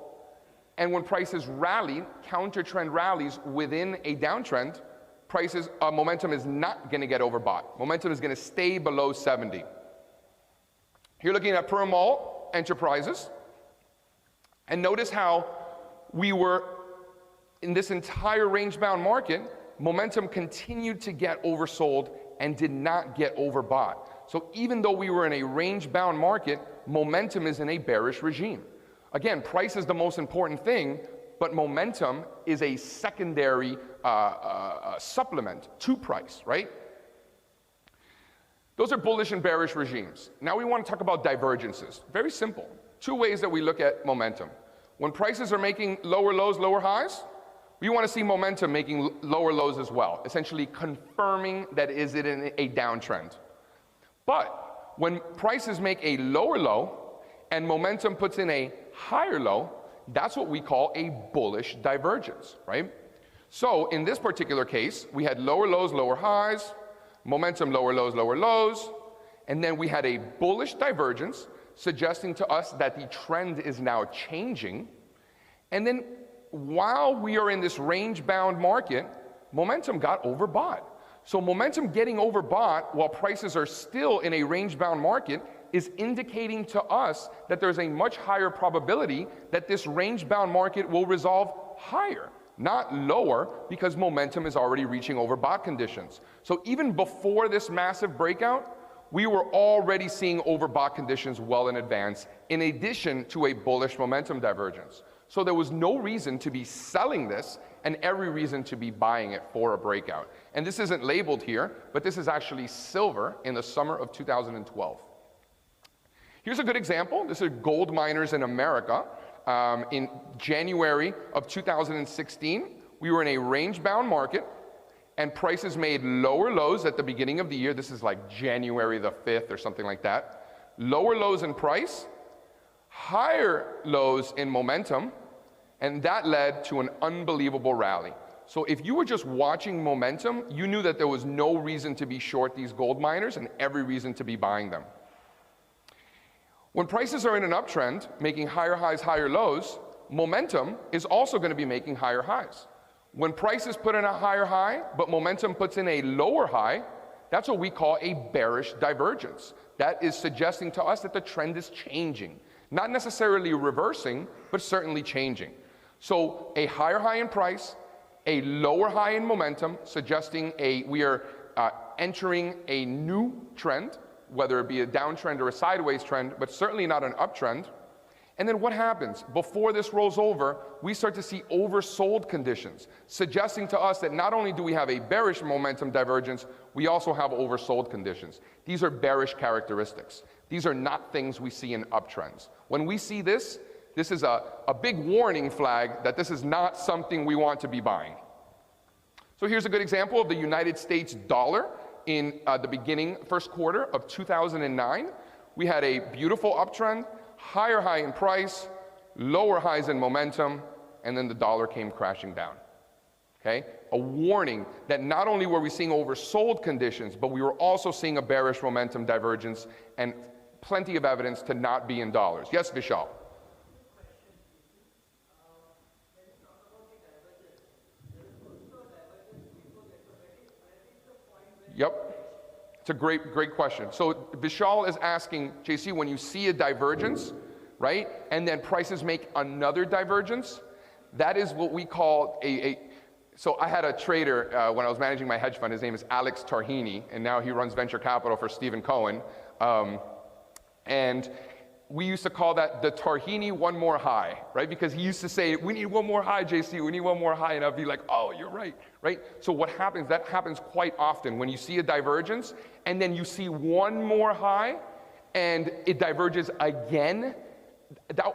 And when prices rally, counter-trend rallies within a downtrend, momentum is not going to get overbought. Momentum is going to stay below 70. Here looking at Perumal Enterprises, and notice how we were, in this entire range-bound market, momentum continued to get oversold and did not get overbought. So even though we were in a range-bound market, momentum is in a bearish regime. Again, price is the most important thing, but momentum is a secondary supplement to price, right? Those are bullish and bearish regimes. Now we want to talk about divergences. Very simple. Two ways that we look at momentum. When prices are making lower lows, lower highs, we want to see momentum making lower lows as well, essentially confirming that is it in a downtrend. But when prices make a lower low and momentum puts in a higher low, that's what we call a bullish divergence, right? So in this particular case, we had lower lows, lower highs, momentum lower lows, lower lows, and then we had a bullish divergence suggesting to us that the trend is now changing. And then while we are in this range-bound market, momentum got overbought. So momentum getting overbought while prices are still in a range-bound market is indicating to us that there's a much higher probability that this range-bound market will resolve higher, not lower, because momentum is already reaching overbought conditions. So even before this massive breakout, we were already seeing overbought conditions well in advance, in addition to a bullish momentum divergence. So there was no reason to be selling this and every reason to be buying it for a breakout. And this isn't labeled here, but this is actually silver in the summer of 2012. Here's a good example. This is gold miners in America. In January of 2016, we were in a range-bound market, and prices made lower lows at the beginning of the year. This is like January the 5th or something like that. Lower lows in price, higher lows in momentum, and that led to an unbelievable rally. So if you were just watching momentum, you knew that there was no reason to be short these gold miners and every reason to be buying them. When prices are in an uptrend, making higher highs, higher lows, momentum is also going to be making higher highs. When prices put in a higher high, but momentum puts in a lower high, that's what we call a bearish divergence. That is suggesting to us that the trend is changing. Not necessarily reversing, but certainly changing. So a higher high in price, a lower high in momentum, suggesting we are entering a new trend, whether it be a downtrend or a sideways trend, but certainly not an uptrend. And then what happens? Before this rolls over, we start to see oversold conditions, suggesting to us that not only do we have a bearish momentum divergence, we also have oversold conditions. These are bearish characteristics. These are not things we see in uptrends. When we see this, this is a big warning flag that this is not something we want to be buying. So here's a good example of the United States dollar in the beginning, first quarter of 2009. We had a beautiful uptrend, higher high in price, lower highs in momentum, and then the dollar came crashing down. Okay? A warning that not only were we seeing oversold conditions, but we were also seeing a bearish momentum divergence and plenty of evidence to not be in dollars. Yes, Vishal? Yep, it's a great question. So Vishal is asking, JC, when you see a divergence, right, and then prices make another divergence, that is what we call so I had a trader when I was managing my hedge fund. His name is Alex Tarhini, and now he runs venture capital for Stephen Cohen. And we used to call that the Tarhini one more high, right? Because he used to say, we need one more high, JC, we need one more high. And I'd be like, oh, you're right, right? So what happens, that happens quite often when you see a divergence and then you see one more high and it diverges again,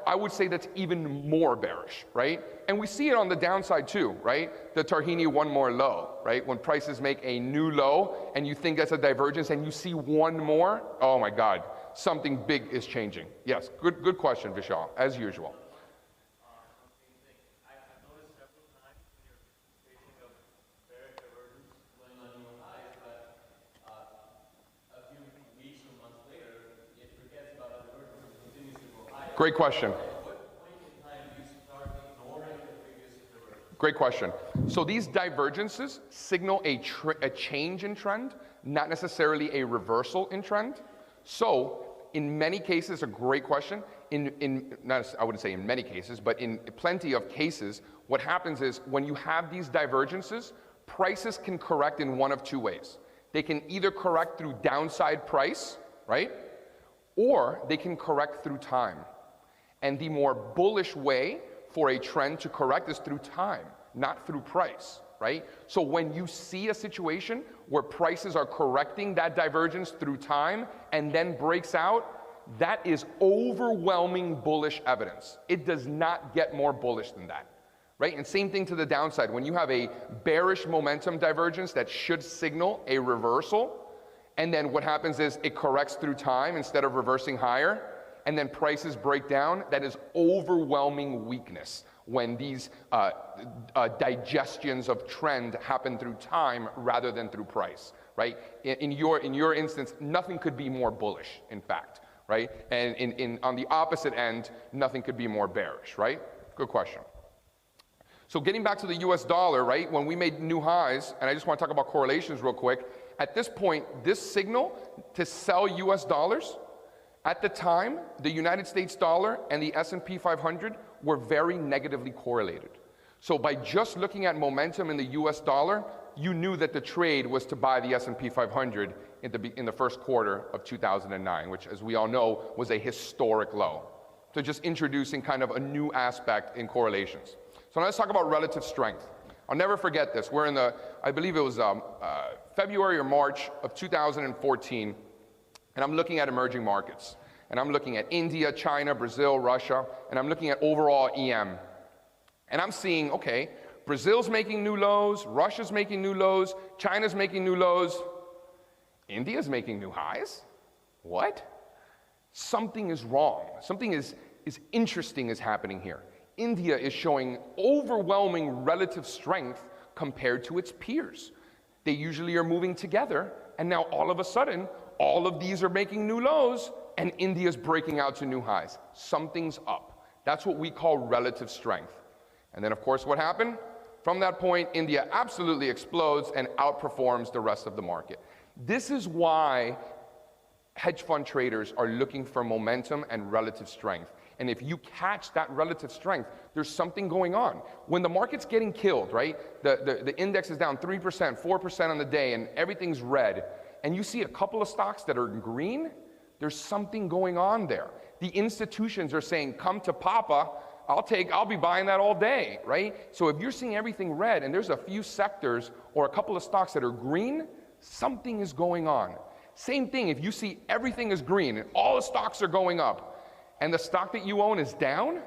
I would say that's even more bearish, right? And we see it on the downside too, right? The Tarhini one more low, right? When prices make a new low and you think that's a divergence and you see one more, oh my God, something big is changing. Yes, good question, Vishal, as usual. Great question. Great question. So these divergences signal a change in trend, not necessarily a reversal in trend. So in many cases, a great question, I wouldn't say in many cases, but in plenty of cases, what happens is when you have these divergences, prices can correct in one of two ways. They can either correct through downside price, right? Or they can correct through time. And the more bullish way for a trend to correct is through time, not through price, right? So when you see a situation where prices are correcting that divergence through time and then breaks out, that is overwhelming bullish evidence. It does not get more bullish than that, right? And same thing to the downside. When you have a bearish momentum divergence that should signal a reversal, and then what happens is it corrects through time instead of reversing higher, and then prices break down, that is overwhelming weakness when these digestions of trend happen through time rather than through price, right? In your instance, nothing could be more bullish, in fact, right? And on the opposite end, nothing could be more bearish, right? Good question. So getting back to the US dollar, right? When we made new highs, and I just want to talk about correlations real quick, at this point, this signal to sell US dollars, at the time, the United States dollar and the S&P 500 were very negatively correlated. So by just looking at momentum in the US dollar, you knew that the trade was to buy the S&P 500 in the first quarter of 2009, which, as we all know, was a historic low. So just introducing kind of a new aspect in correlations. So now let's talk about relative strength. I'll never forget this. We're in the, I believe it was February or March of 2014, and I'm looking at emerging markets. And I'm looking at India, China, Brazil, Russia, and I'm looking at overall EM. And I'm seeing, okay, Brazil's making new lows, Russia's making new lows, China's making new lows, India's making new highs? What? Something is wrong. Something is interesting is happening here. India is showing overwhelming relative strength compared to its peers. They usually are moving together, and now all of a sudden, all of these are making new lows, and India's breaking out to new highs. Something's up. That's what we call relative strength. And then, of course, what happened? From that point, India absolutely explodes and outperforms the rest of the market. This is why hedge fund traders are looking for momentum and relative strength. And if you catch that relative strength, there's something going on. When the market's getting killed, right? The index is down 3%, 4% on the day, and everything's red, and you see a couple of stocks that are green, there's something going on there. The institutions are saying, come to Papa, I'll be buying that all day, right? So if you're seeing everything red and there's a few sectors or a couple of stocks that are green, something is going on. Same thing, if you see everything is green and all the stocks are going up and the stock that you own is down,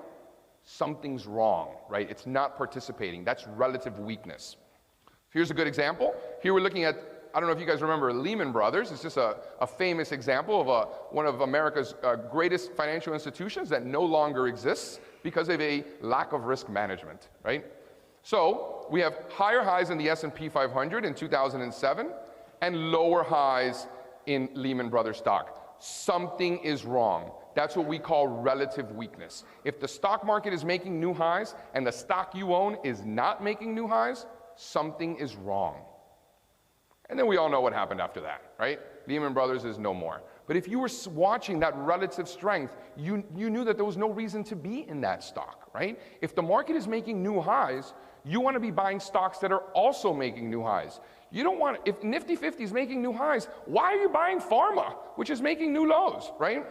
something's wrong, right? It's not participating. That's relative weakness. Here's a good example. Here we're looking at, I don't know if you guys remember Lehman Brothers. It's just a famous example of one of America's greatest financial institutions that no longer exists because of a lack of risk management, right? So we have higher highs in the S&P 500 in 2007 and lower highs in Lehman Brothers stock. Something is wrong. That's what we call relative weakness. If the stock market is making new highs and the stock you own is not making new highs, something is wrong. And then we all know what happened after that, right? Lehman Brothers is no more. But if you were watching that relative strength, you knew that there was no reason to be in that stock, right? If the market is making new highs, you want to be buying stocks that are also making new highs. You don't want, if Nifty 50 is making new highs, why are you buying pharma, which is making new lows, right?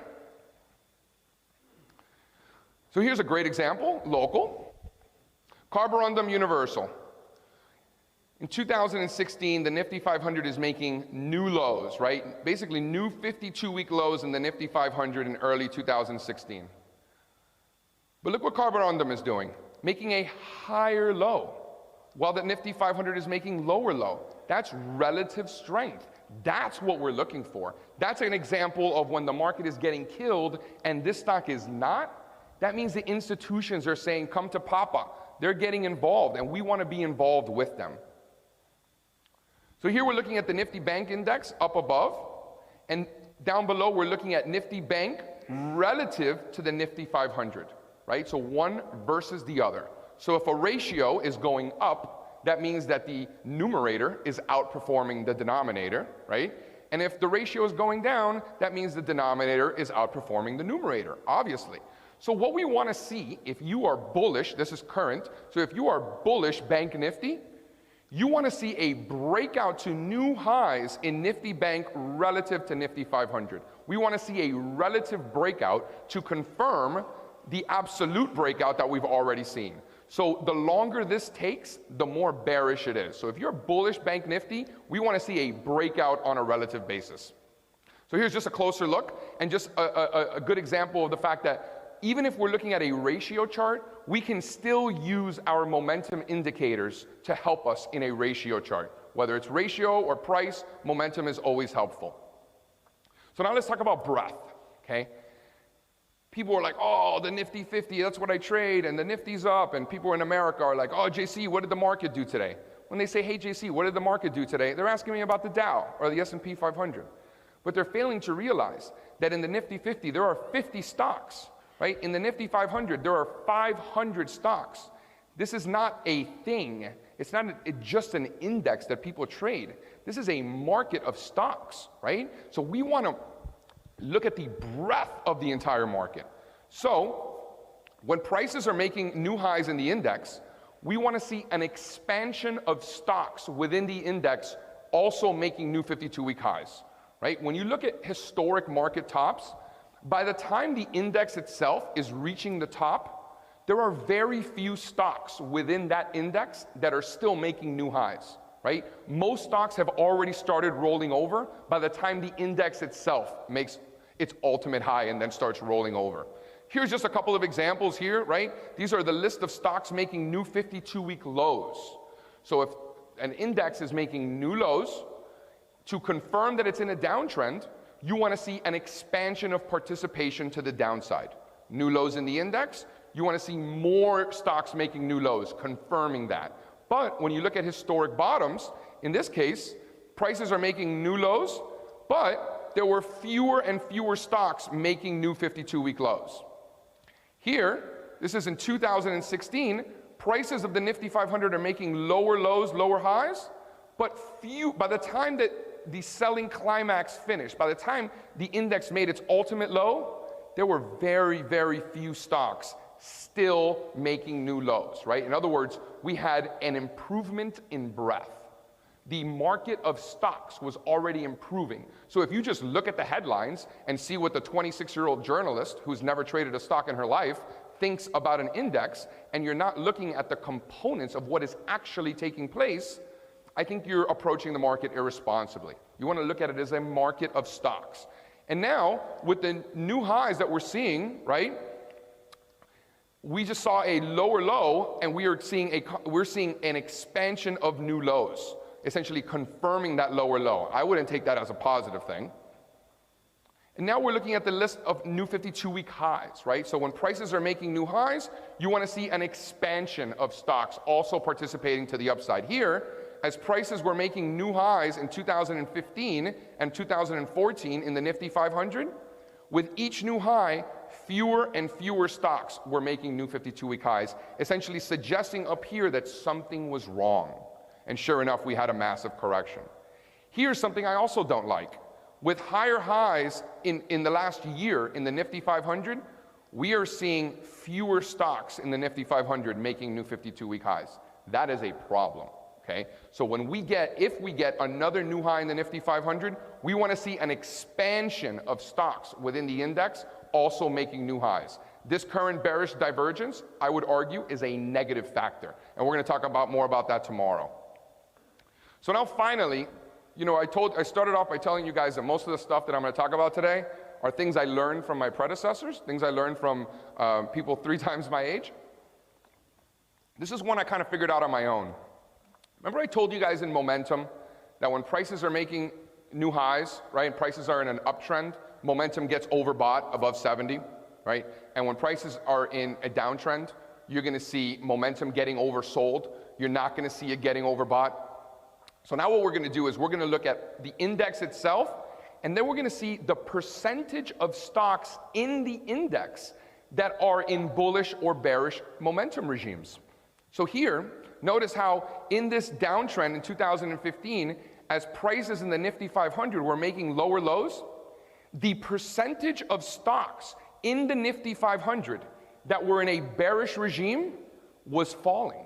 So here's a great example, local. Carborundum Universal. In 2016, the Nifty 500 is making new lows, right? Basically new 52-week lows in the Nifty 500 in early 2016. But look what carborundum is doing, making a higher low, while the Nifty 500 is making lower low. That's relative strength. That's what we're looking for. That's an example of when the market is getting killed and this stock is not. That means the institutions are saying, come to Papa. They're getting involved, and we want to be involved with them. So here we're looking at the Nifty Bank Index up above, and down below we're looking at Nifty Bank relative to the Nifty 500, right? So one versus the other. So if a ratio is going up, that means that the numerator is outperforming the denominator, right? And if the ratio is going down, that means the denominator is outperforming the numerator, obviously. So what we want to see, if you are bullish, this is current, so if you are bullish Bank Nifty, you want to see a breakout to new highs in Nifty Bank relative to Nifty 500. We want to see a relative breakout to confirm the absolute breakout that we've already seen. So the longer this takes, the more bearish it is. So if you're bullish Bank Nifty, we want to see a breakout on a relative basis. So here's just a closer look, and just a good example of the fact that even if we're looking at a ratio chart, we can still use our momentum indicators to help us in a ratio chart. Whether it's ratio or price, momentum is always helpful. So now let's talk about breadth, okay? People are like, oh, the Nifty 50, that's what I trade, and the Nifty's up, and people in America are like, oh, JC, what did the market do today? When they say, hey, JC, what did the market do today? They're asking me about the Dow or the S&P 500. But they're failing to realize that in the Nifty 50, there are 50 stocks. Right? In the Nifty 500, there are 500 stocks. This is not a thing. It's not just an index that people trade. This is a market of stocks, right? So we want to look at the breadth of the entire market. So when prices are making new highs in the index, we want to see an expansion of stocks within the index also making new 52-week highs, right? When you look at historic market tops, by the time the index itself is reaching the top, there are very few stocks within that index that are still making new highs, right? Most stocks have already started rolling over by the time the index itself makes its ultimate high and then starts rolling over. Here's just a couple of examples here, right? These are the list of stocks making new 52-week lows. So if an index is making new lows, to confirm that it's in a downtrend, you want to see an expansion of participation to the downside. New lows in the index, you want to see more stocks making new lows, confirming that. But when you look at historic bottoms, in this case, prices are making new lows, but there were fewer and fewer stocks making new 52-week lows. Here, this is in 2016, prices of the Nifty 500 are making lower lows, lower highs, but by the time that the selling climax finished, by the time the index made its ultimate low, there were very, very few stocks still making new lows, right? In other words, we had an improvement in breadth. The market of stocks was already improving. So if you just look at the headlines and see what the 26-year-old journalist who's never traded a stock in her life thinks about an index, and you're not looking at the components of what is actually taking place, I think you're approaching the market irresponsibly. You want to look at it as a market of stocks. And now, with the new highs that we're seeing, right, we just saw a lower low, and we're seeing an expansion of new lows, essentially confirming that lower low. I wouldn't take that as a positive thing. And now we're looking at the list of new 52-week highs, right? So when prices are making new highs, you want to see an expansion of stocks also participating to the upside. Here, as prices were making new highs in 2015 and 2014 in the Nifty 500, with each new high, fewer and fewer stocks were making new 52-week highs, essentially suggesting up here that something was wrong. And sure enough, we had a massive correction. Here's something I also don't like. With higher highs in the last year in the Nifty 500, we are seeing fewer stocks in the Nifty 500 making new 52-week highs. That is a problem. Okay? So if we get another new high in the Nifty 500, we want to see an expansion of stocks within the index also making new highs. This current bearish divergence, I would argue, is a negative factor. And we're going to talk more about that tomorrow. So now finally, I started off by telling you guys that most of the stuff that I'm going to talk about today are things I learned from my predecessors, things I learned from people 3 times my age. This is one I kind of figured out on my own. Remember I told you guys in momentum that when prices are making new highs, right, and prices are in an uptrend, momentum gets overbought above 70, right? And when prices are in a downtrend, you're going to see momentum getting oversold. You're not going to see it getting overbought. So now what we're going to do is we're going to look at the index itself, and then we're going to see the percentage of stocks in the index that are in bullish or bearish momentum regimes. So here, notice how in this downtrend in 2015, as prices in the Nifty 500 were making lower lows, the percentage of stocks in the Nifty 500 that were in a bearish regime was falling.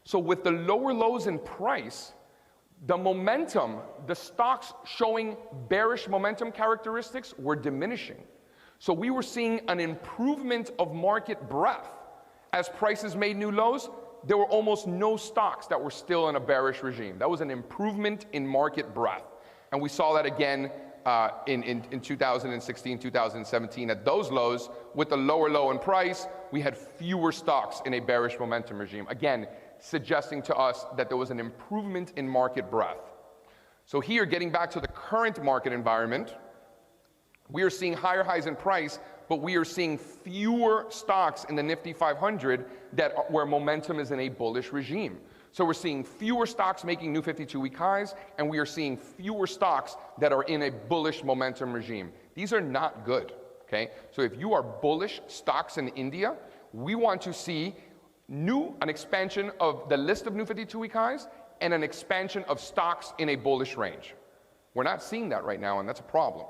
So with the lower lows in price, the momentum, the stocks showing bearish momentum characteristics were diminishing. So we were seeing an improvement of market breadth. As prices made new lows, there were almost no stocks that were still in a bearish regime. That was an improvement in market breadth. And we saw that again in 2016, 2017 at those lows. With the lower low in price, we had fewer stocks in a bearish momentum regime. Again, suggesting to us that there was an improvement in market breadth. So here, getting back to the current market environment, we are seeing higher highs in price, but we are seeing fewer stocks in the Nifty 500 where momentum is in a bullish regime. So we're seeing fewer stocks making new 52-week highs, and we are seeing fewer stocks that are in a bullish momentum regime. These are not good, okay? So if you are bullish stocks in India, we want to see an expansion of the list of new 52-week highs and an expansion of stocks in a bullish range. We're not seeing that right now, and that's a problem.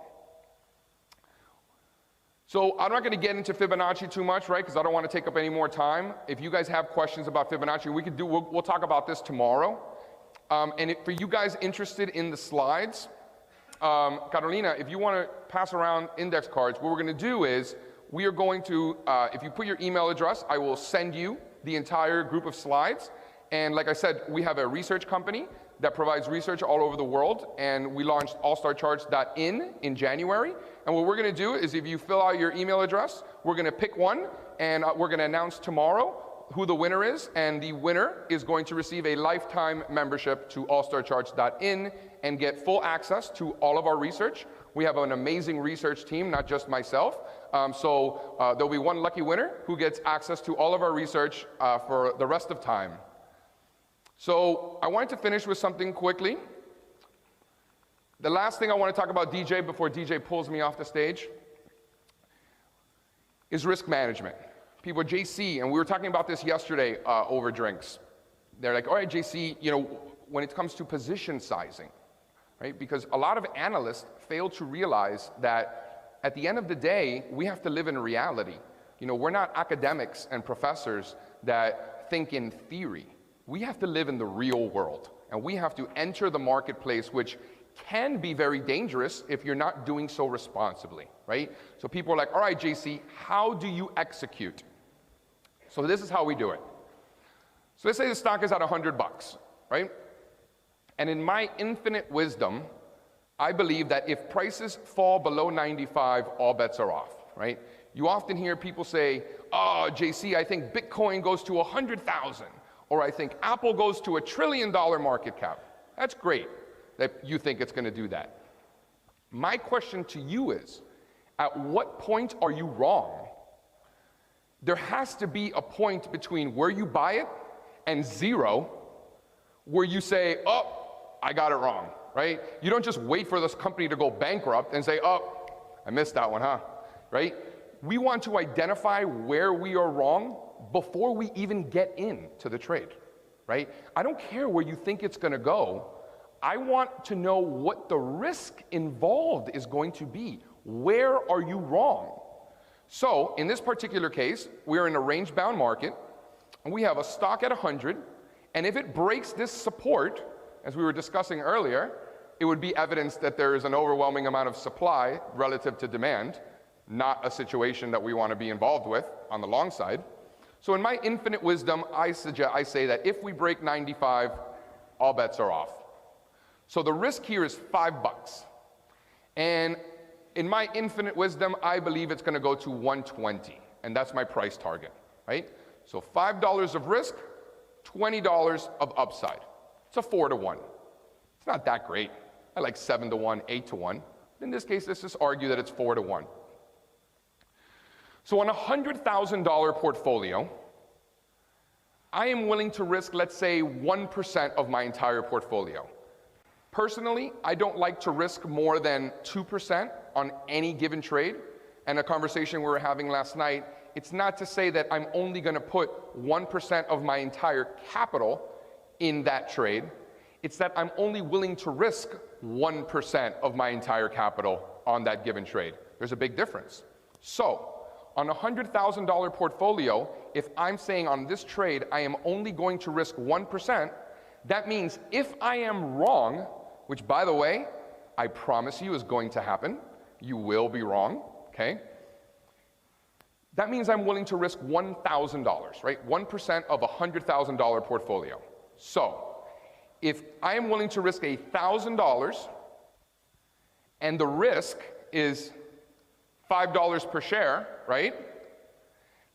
So I'm not going to get into Fibonacci too much, right, because I don't want to take up any more time. If you guys have questions about Fibonacci, we'll talk about this tomorrow. For you guys interested in the slides, Carolina, if you want to pass around index cards, what we're going to do is we are going to, if you put your email address, I will send you the entire group of slides. And like I said, we have a research company that provides research all over the world, and we launched allstarcharts.in in January. And what we're going to do is if you fill out your email address, we're going to pick one, and we're going to announce tomorrow who the winner is, and the winner is going to receive a lifetime membership to allstarcharts.in and get full access to all of our research. We have an amazing research team, not just myself. So there'll be one lucky winner who gets access to all of our research for the rest of time. So I wanted to finish with something quickly. The last thing I want to talk about DJ before DJ pulls me off the stage is risk management. People at JC, and we were talking about this yesterday over drinks. They're like, all right, JC, when it comes to position sizing, right? Because a lot of analysts fail to realize that at the end of the day, we have to live in reality. We're not academics and professors that think in theory. We have to live in the real world, and we have to enter the marketplace, which can be very dangerous if you're not doing so responsibly, right? So people are like, all right, JC, how do you execute? So this is how we do it. So let's say the stock is at $100, right? And in my infinite wisdom, I believe that if prices fall below 95, all bets are off, right? You often hear people say, oh, JC, I think Bitcoin goes to 100,000. Or I think Apple goes to $1 trillion market cap. That's great that you think it's going to do that. My question to you is, at what point are you wrong? There has to be a point between where you buy it and 0, where you say, oh, I got it wrong, right? You don't just wait for this company to go bankrupt and say, oh, I missed that one, huh? Right? We want to identify where we are wrong before we even get into the trade, right? I don't care where you think it's going to go. I want to know what the risk involved is going to be. Where are you wrong? So in this particular case, we're in a range-bound market, and we have a stock at 100, and if it breaks this support, as we were discussing earlier, it would be evidence that there is an overwhelming amount of supply relative to demand, not a situation that we want to be involved with on the long side. So in my infinite wisdom, I say that if we break 95, all bets are off. So the risk here is $5. And in my infinite wisdom, I believe it's going to go to 120, and that's my price target, right? So $5 of risk, $20 of upside. It's a 4 to 1. It's not that great. I like 7 to 1, 8 to 1. In this case, let's just argue that it's 4 to 1. So on a $100,000 portfolio, I am willing to risk, let's say, 1% of my entire portfolio. Personally, I don't like to risk more than 2% on any given trade. And a conversation we were having last night, it's not to say that I'm only going to put 1% of my entire capital in that trade. It's that I'm only willing to risk 1% of my entire capital on that given trade. There's a big difference. So, on a $100,000 portfolio, if I'm saying on this trade I am only going to risk 1%, that means if I am wrong, which, by the way, I promise you is going to happen. You will be wrong, okay? That means I'm willing to risk $1,000, right? 1% of a $100,000 portfolio. So, if I am willing to risk $1,000 and the risk is $5 per share, right?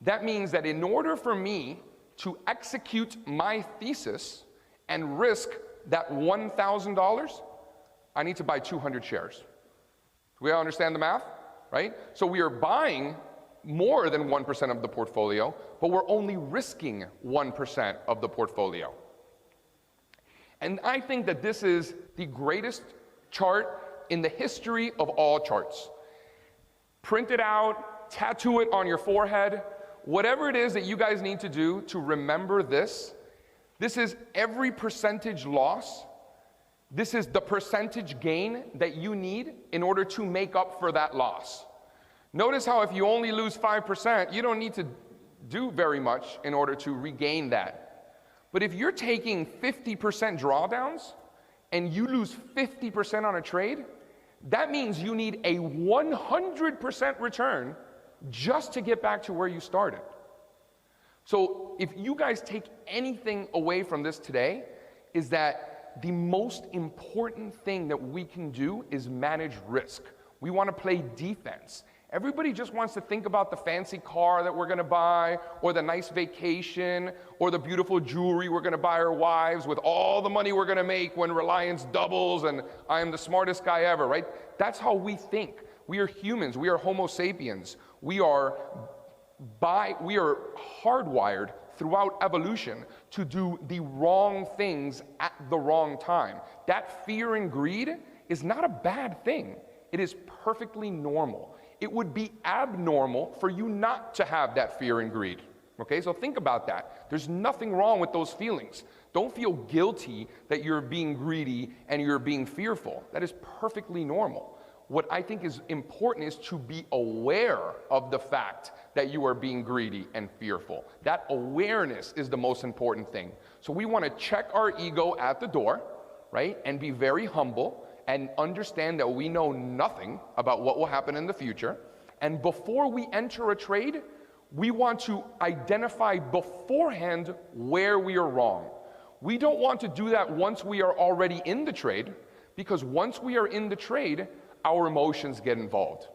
That means that in order for me to execute my thesis and risk that $1,000, I need to buy 200 shares. Do we all understand the math, right? So we are buying more than 1% of the portfolio, but we're only risking 1% of the portfolio. And I think that this is the greatest chart in the history of all charts. Print it out, tattoo it on your forehead, whatever it is that you guys need to do to remember this. This is every percentage loss. This is the percentage gain that you need in order to make up for that loss. Notice how if you only lose 5%, you don't need to do very much in order to regain that. But if you're taking 50% drawdowns and you lose 50% on a trade, that means you need a 100% return just to get back to where you started. So if you guys take anything away from this today, is that the most important thing that we can do is manage risk. We want to play defense. Everybody just wants to think about the fancy car that we're going to buy, or the nice vacation, or the beautiful jewelry we're going to buy our wives with all the money we're going to make when Reliance doubles and I am the smartest guy ever, right? That's how we think. We are humans. We are Homo sapiens. We are hardwired throughout evolution to do the wrong things at the wrong time. That fear and greed is not a bad thing. It is perfectly normal. It would be abnormal for you not to have that fear and greed. Okay, so think about that. There's nothing wrong with those feelings. Don't feel guilty that you're being greedy and you're being fearful. That is perfectly normal. What I think is important is to be aware of the fact that you are being greedy and fearful. That awareness is the most important thing. So we want to check our ego at the door, right, and be very humble and understand that we know nothing about what will happen in the future. And before we enter a trade, we want to identify beforehand where we are wrong. We don't want to do that once we are already in the trade, because once we are in the trade, our emotions get involved.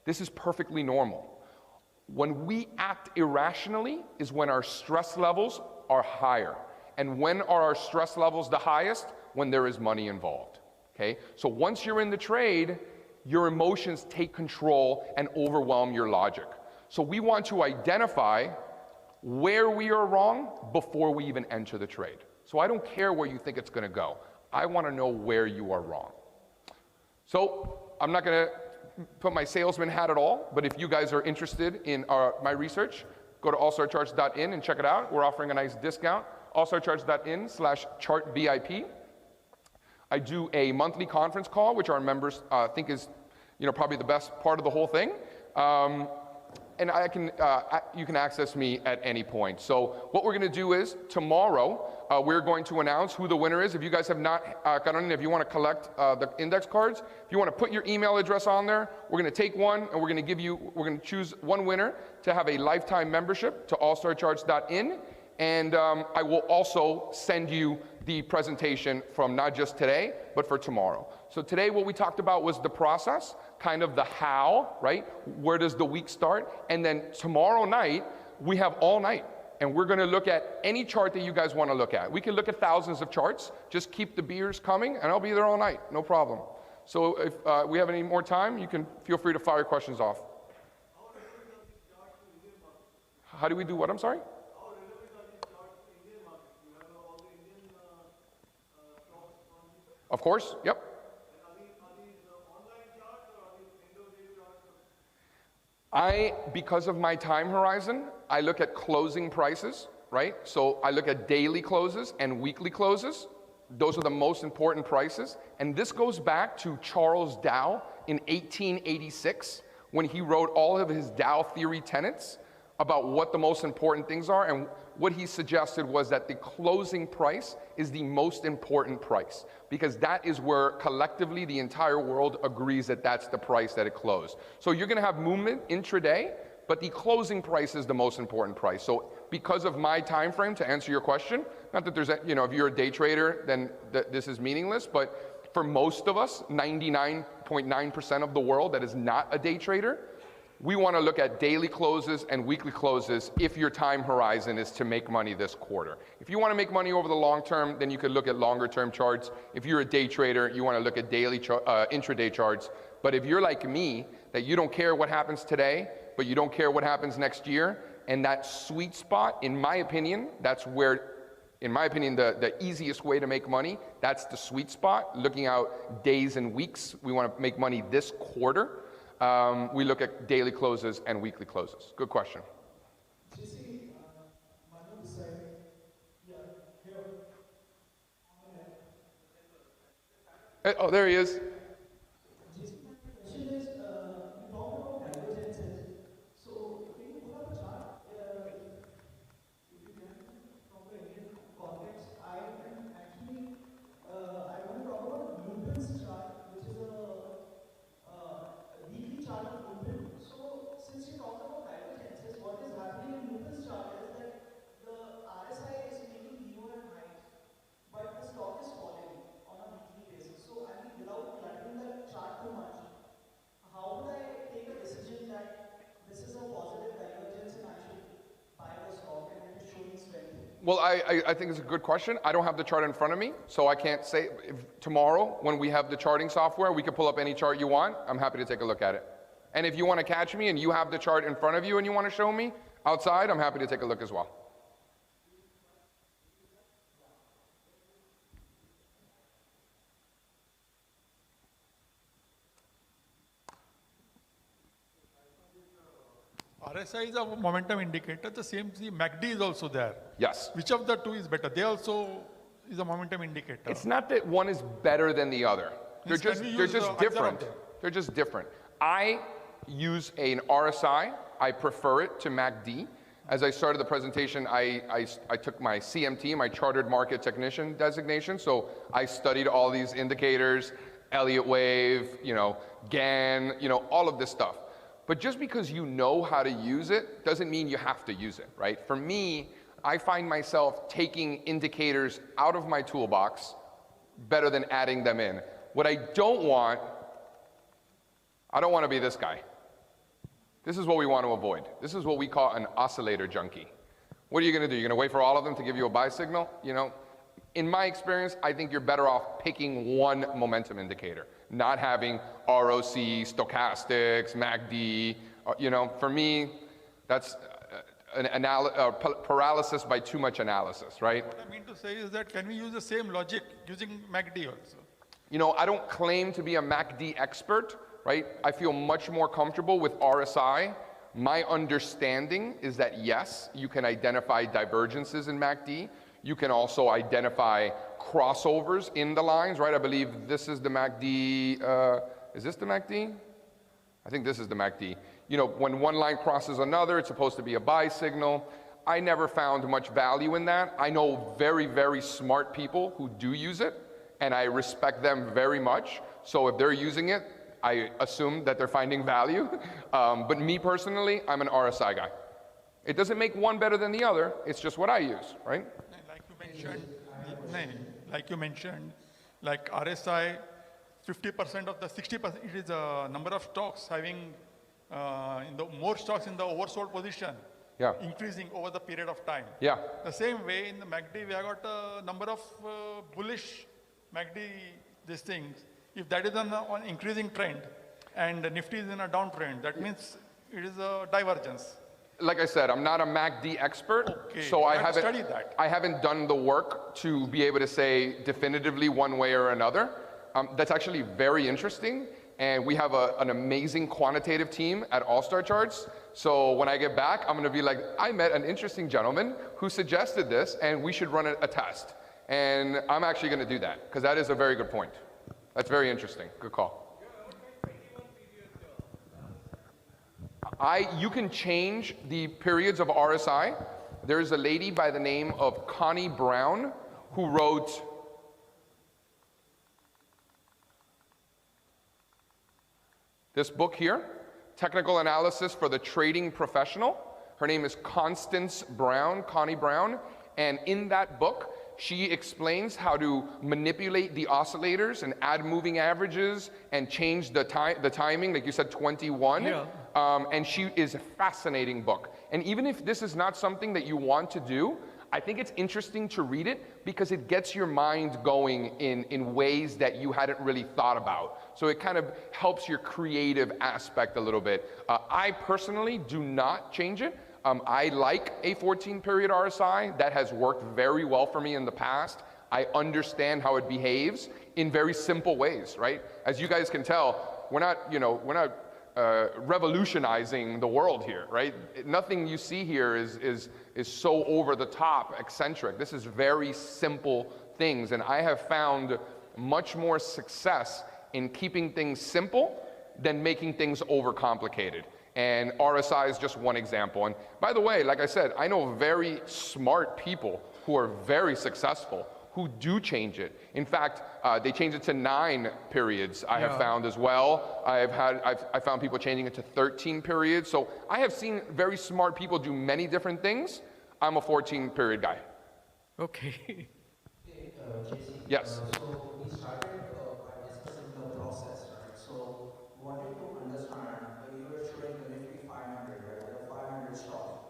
This is perfectly normal. When we act irrationally is when our stress levels are higher. And when are our stress levels the highest? When there is money involved. Okay? So once you're in the trade, your emotions take control and overwhelm your logic. So we want to identify where we are wrong before we even enter the trade. So I don't care where you think it's going to go. I want to know where you are wrong. So I'm not going to put my salesman hat at all, but if you guys are interested in my research, go to allstarcharts.in and check it out. We're offering a nice discount, allstarcharts.in/chartvip. I do a monthly conference call, which our members think is, probably the best part of the whole thing. And you can access me at any point. So what we're going to do is tomorrow we're going to announce who the winner is. If you guys have not got on, if you want to collect the index cards, if you want to put your email address on there, we're going to take one and we're going to choose one winner to have a lifetime membership to allstarcharts.in. And I will also send you the presentation from not just today, but for tomorrow. So today what we talked about was the process, kind of the how, right? Where does the week start? And then tomorrow night, we have all night. And we're gonna look at any chart that you guys wanna look at. We can look at thousands of charts. Just keep the beers coming, and I'll be there all night, no problem. So if we have any more time, you can feel free to fire your questions off. How do we do what, I'm sorry? Of course, yep. Because of my time horizon, I look at closing prices, right? So I look at daily closes and weekly closes. Those are the most important prices. And this goes back to Charles Dow in 1886 when he wrote all of his Dow theory tenets about what the most important things are. And what he suggested was that the closing price is the most important price, because that is where collectively the entire world agrees that that's the price that it closed. So you're gonna have movement intraday, but the closing price is the most important price. So because of my time frame, to answer your question, not that there's, if you're a day trader, then this is meaningless, but for most of us, 99.9% of the world that is not a day trader, we want to look at daily closes and weekly closes if your time horizon is to make money this quarter. If you want to make money over the long term, then you could look at longer term charts. If you're a day trader, you want to look at daily intraday charts. But if you're like me, that you don't care what happens today, but you don't care what happens next year, and that sweet spot, in my opinion, that's where, in my opinion, the easiest way to make money, that's the sweet spot, looking out days and weeks. We want to make money this quarter. We look at daily closes and weekly closes. Good question. JC, Manu this side. Yeah, here. Oh, there he is. JC, my question is, you talked about divergences. So, can you pull up a chart? If you can, from the Indian context, I am actually, I want to talk about Newton's chart, which is a weekly chart of Newton. So, since you talked about divergences, what is happening in Newton's chart is that the RSI is making newer highs, but the stock is falling on a weekly basis. So, I mean, without cluttering the chart too much, how would I take a decision that this is a positive divergence and I should buy the stock and it is showing strength? Well, I think it's a good question. I don't have the chart in front of me, so I can't say. If tomorrow, when we have the charting software, we can pull up any chart you want. I'm happy to take a look at it. And if you want to catch me and you have the chart in front of you and you want to show me outside, I'm happy to take a look as well. RSI is a momentum indicator. The same, the MACD is also there. Yes. Which of the two is better? They also is a momentum indicator. It's not that one is better than the other. They're just different. They're just different. I use an RSI. I prefer it to MACD. As I started the presentation, I took my CMT, my Chartered Market Technician designation. So I studied all these indicators, Elliott wave, GAN, all of this stuff. But just because you know how to use it doesn't mean you have to use it, right? For me, I find myself taking indicators out of my toolbox better than adding them in. What I don't want to be this guy. This is what we want to avoid. This is what we call an oscillator junkie. What are you going to do? You're going to wait for all of them to give you a buy signal? In my experience, I think you're better off picking one momentum indicator, not having ROC, stochastics, MACD. For me, that's paralysis by too much analysis, right? What I mean to say is that can we use the same logic using MACD also? I don't claim to be a MACD expert, right? I feel much more comfortable with RSI. My understanding is that yes, you can identify divergences in MACD. You can also identify crossovers in the lines, right? I believe this is the MACD. Is this the MACD? I think this is the MACD. When one line crosses another, it's supposed to be a buy signal. I never found much value in that. I know very, very smart people who do use it, and I respect them very much. So if they're using it, I assume that they're finding value. But me personally, I'm an RSI guy. It doesn't make one better than the other. It's just what I use, right? Like you mentioned, like RSI, 50% of the 60%, it is a number of stocks having more stocks in the oversold position, Yeah. increasing over the period of time. Yeah. The same way in the MACD, we have got a number of bullish MACD these things. If that is on increasing trend and the Nifty is in a downtrend, that means it is a divergence. Like I said, I'm not a MACD expert, Okay, so I you have to haven't, study that. I haven't done the work to be able to say definitively one way or another. That's actually very interesting, and we have an amazing quantitative team at All Star Charts. So when I get back, I'm going to be like, I met an interesting gentleman who suggested this, and we should run a test. And I'm actually going to do that, because that is a very good point. That's very interesting. Good call. You can change the periods of RSI. There's a lady by the name of Connie Brown who wrote this book here, Technical Analysis for the Trading Professional. Her name is Constance Brown, Connie Brown, and in that book, she explains how to manipulate the oscillators and add moving averages and change the timing, like you said, 21. Yeah. And she is a fascinating book. And even if this is not something that you want to do, I think it's interesting to read it because it gets your mind going in ways that you hadn't really thought about. So it kind of helps your creative aspect a little bit. I personally do not change it. I like a 14-period RSI. That has worked very well for me in the past. I understand how it behaves in very simple ways, right? As you guys can tell, we're not revolutionizing the world here, right? Nothing you see here is so over the top, eccentric. This is very simple things, and I have found much more success in keeping things simple than making things overcomplicated. And RSI is just one example. And by the way, like I said, I know very smart people who are very successful who do change it. In fact, they change it to 9 periods, I have found as well. I found people changing it to 13 periods. So I have seen very smart people do many different things. I'm a 14-period guy. Okay. JC. Yes. So we started by discussing the process, right? So wanted to understand when you were showing the Nifty 500, right? There are 500 stocks.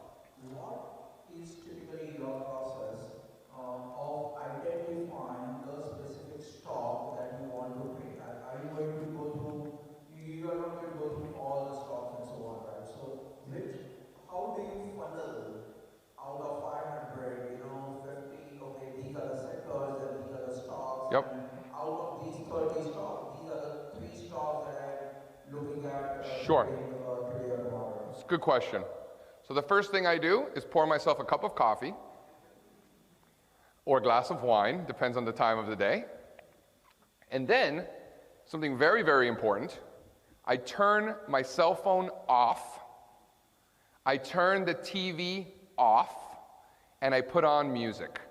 What is typically your process of identifying the specific stock that you want to trade? Are you going to go through? You are not going to go through all the stocks and so on, right? So how do you funnel out of 500, 50, okay, these are the sectors and these are the stocks. Yep. And out of these 30 stocks, these are the 3 stocks that I'm looking at Sure. today or tomorrow. It's a good question. So the first thing I do is pour myself a cup of coffee or a glass of wine, depends on the time of the day. And then, something very, very important, I turn my cell phone off, I turn the TV off, and I put on music.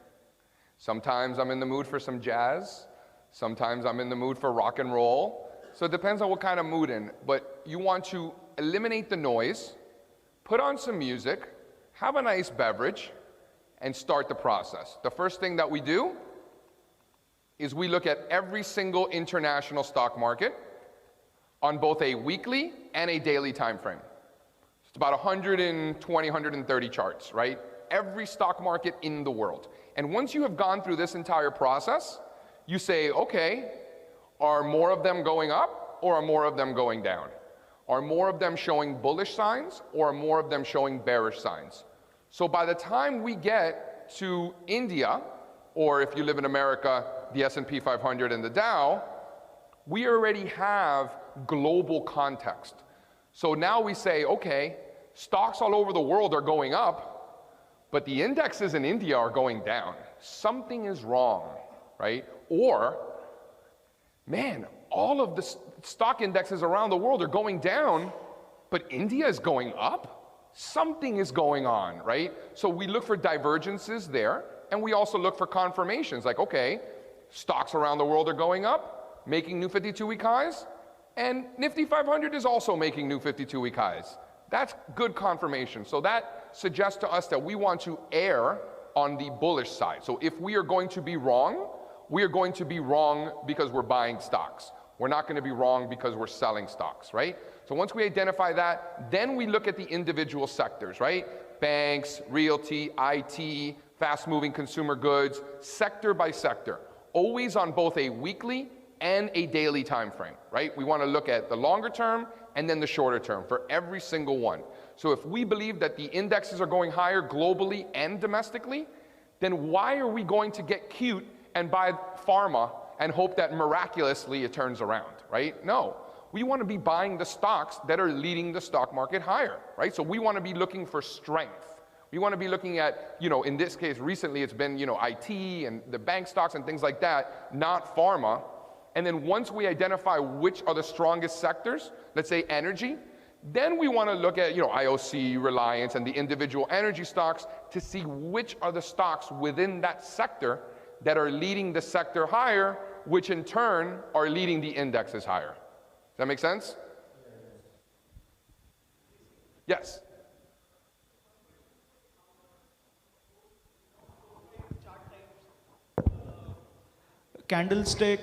Sometimes I'm in the mood for some jazz, sometimes I'm in the mood for rock and roll, so it depends on what kind of mood in. But you want to eliminate the noise, put on some music, have a nice beverage, and start the process. The first thing that we do is we look at every single international stock market on both a weekly and a daily time frame. It's about 120, 130 charts, right? Every stock market in the world. And once you have gone through this entire process, you say, okay, are more of them going up or are more of them going down? Are more of them showing bullish signs or are more of them showing bearish signs? So by the time we get to India, or if you live in America, the S&P 500 and the Dow, we already have global context. So now we say, okay, stocks all over the world are going up, but the indexes in India are going down. Something is wrong, right? Or, man, all of the stock indexes around the world are going down, but India is going up? Something is going on, right? So we look for divergences there, and we also look for confirmations, like, okay, stocks around the world are going up, making new 52-week highs, and Nifty 500 is also making new 52-week highs. That's good confirmation. So that suggests to us that we want to err on the bullish side. So if we are going to be wrong, we are going to be wrong because we're buying stocks. We're not going to be wrong because we're selling stocks, right? So once we identify that, then we look at the individual sectors, right? Banks, realty, IT, fast-moving consumer goods, sector by sector, always on both a weekly and a daily time frame, right? We want to look at the longer term and then the shorter term for every single one. So if we believe that the indexes are going higher globally and domestically, then why are we going to get cute and buy pharma and hope that miraculously it turns around, right? No. We want to be buying the stocks that are leading the stock market higher, right? So we want to be looking for strength. We want to be looking at, in this case, recently it's been, IT and the bank stocks and things like that, not pharma. And then once we identify which are the strongest sectors, let's say energy, then we want to look at, IOC, Reliance, and the individual energy stocks to see which are the stocks within that sector that are leading the sector higher, which in turn are leading the indexes higher. Does that make sense? Yes. Candlestick,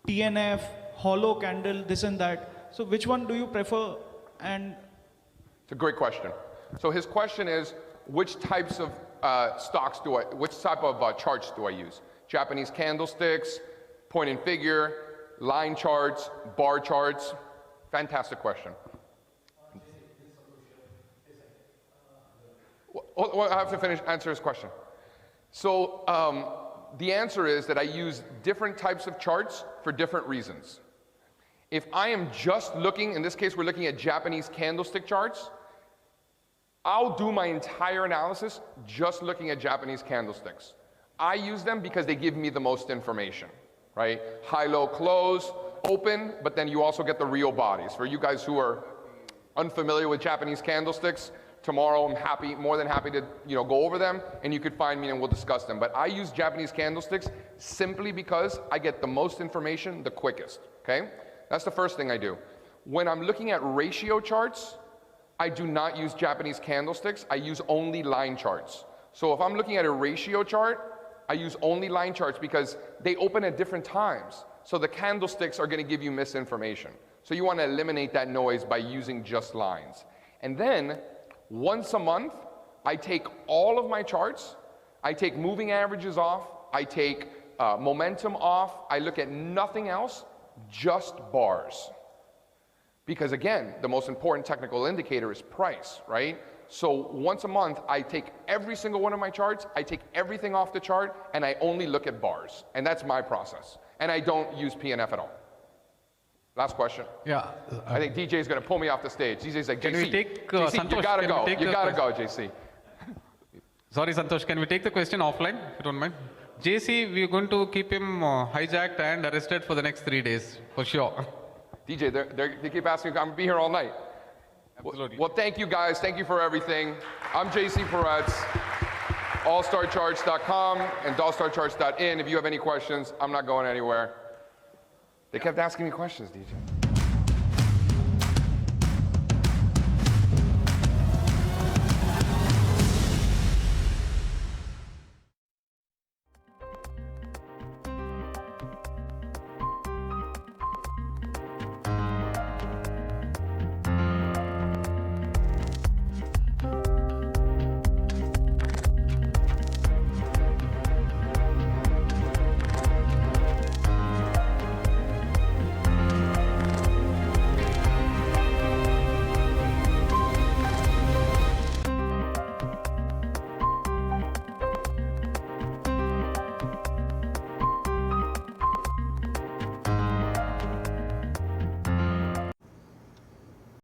TNF, hollow candle, this and that. So which one do you prefer? And it's a great question. So his question is, which types of which type of charts do I use? Japanese candlesticks, point and figure, line charts, bar charts. Fantastic question. Well, I have to answer his question. So the answer is that I use different types of charts for different reasons. If I am just looking, in this case we're looking at Japanese candlestick charts, I'll do my entire analysis just looking at Japanese candlesticks. I use them because they give me the most information, right? High, low, close, open, but then you also get the real bodies. For you guys who are unfamiliar with Japanese candlesticks, tomorrow I'm more than happy to go over them, and you could find me and we'll discuss them. But I use Japanese candlesticks simply because I get the most information the quickest, okay? That's the first thing I do. When I'm looking at ratio charts, I do not use Japanese candlesticks, I use only line charts. So if I'm looking at a ratio chart, I use only line charts because they open at different times. So the candlesticks are going to give you misinformation. So you want to eliminate that noise by using just lines. And then, once a month, I take all of my charts, I take moving averages off, I take momentum off, I look at nothing else, just bars. Because again, the most important technical indicator is price, right? So once a month, I take every single one of my charts, I take everything off the chart, and I only look at bars. And that's my process. And I don't use PNF at all. Last question. Yeah. I think DJ is going to pull me off the stage. DJ's like, Can JC, we take, JC, Santosh, you gotta can we go. take You the gotta go, JC. Sorry, Santosh, can we take the question offline, if you don't mind? JC, we're going to keep him hijacked and arrested for the next 3 days, for sure. DJ, they keep asking, I'm going to be here all night. Absolutely. Well, thank you guys. Thank you for everything. I'm JC Parets, allstarcharts.com and dollstarcharts.in. If you have any questions, I'm not going anywhere. They kept asking me questions, DJ.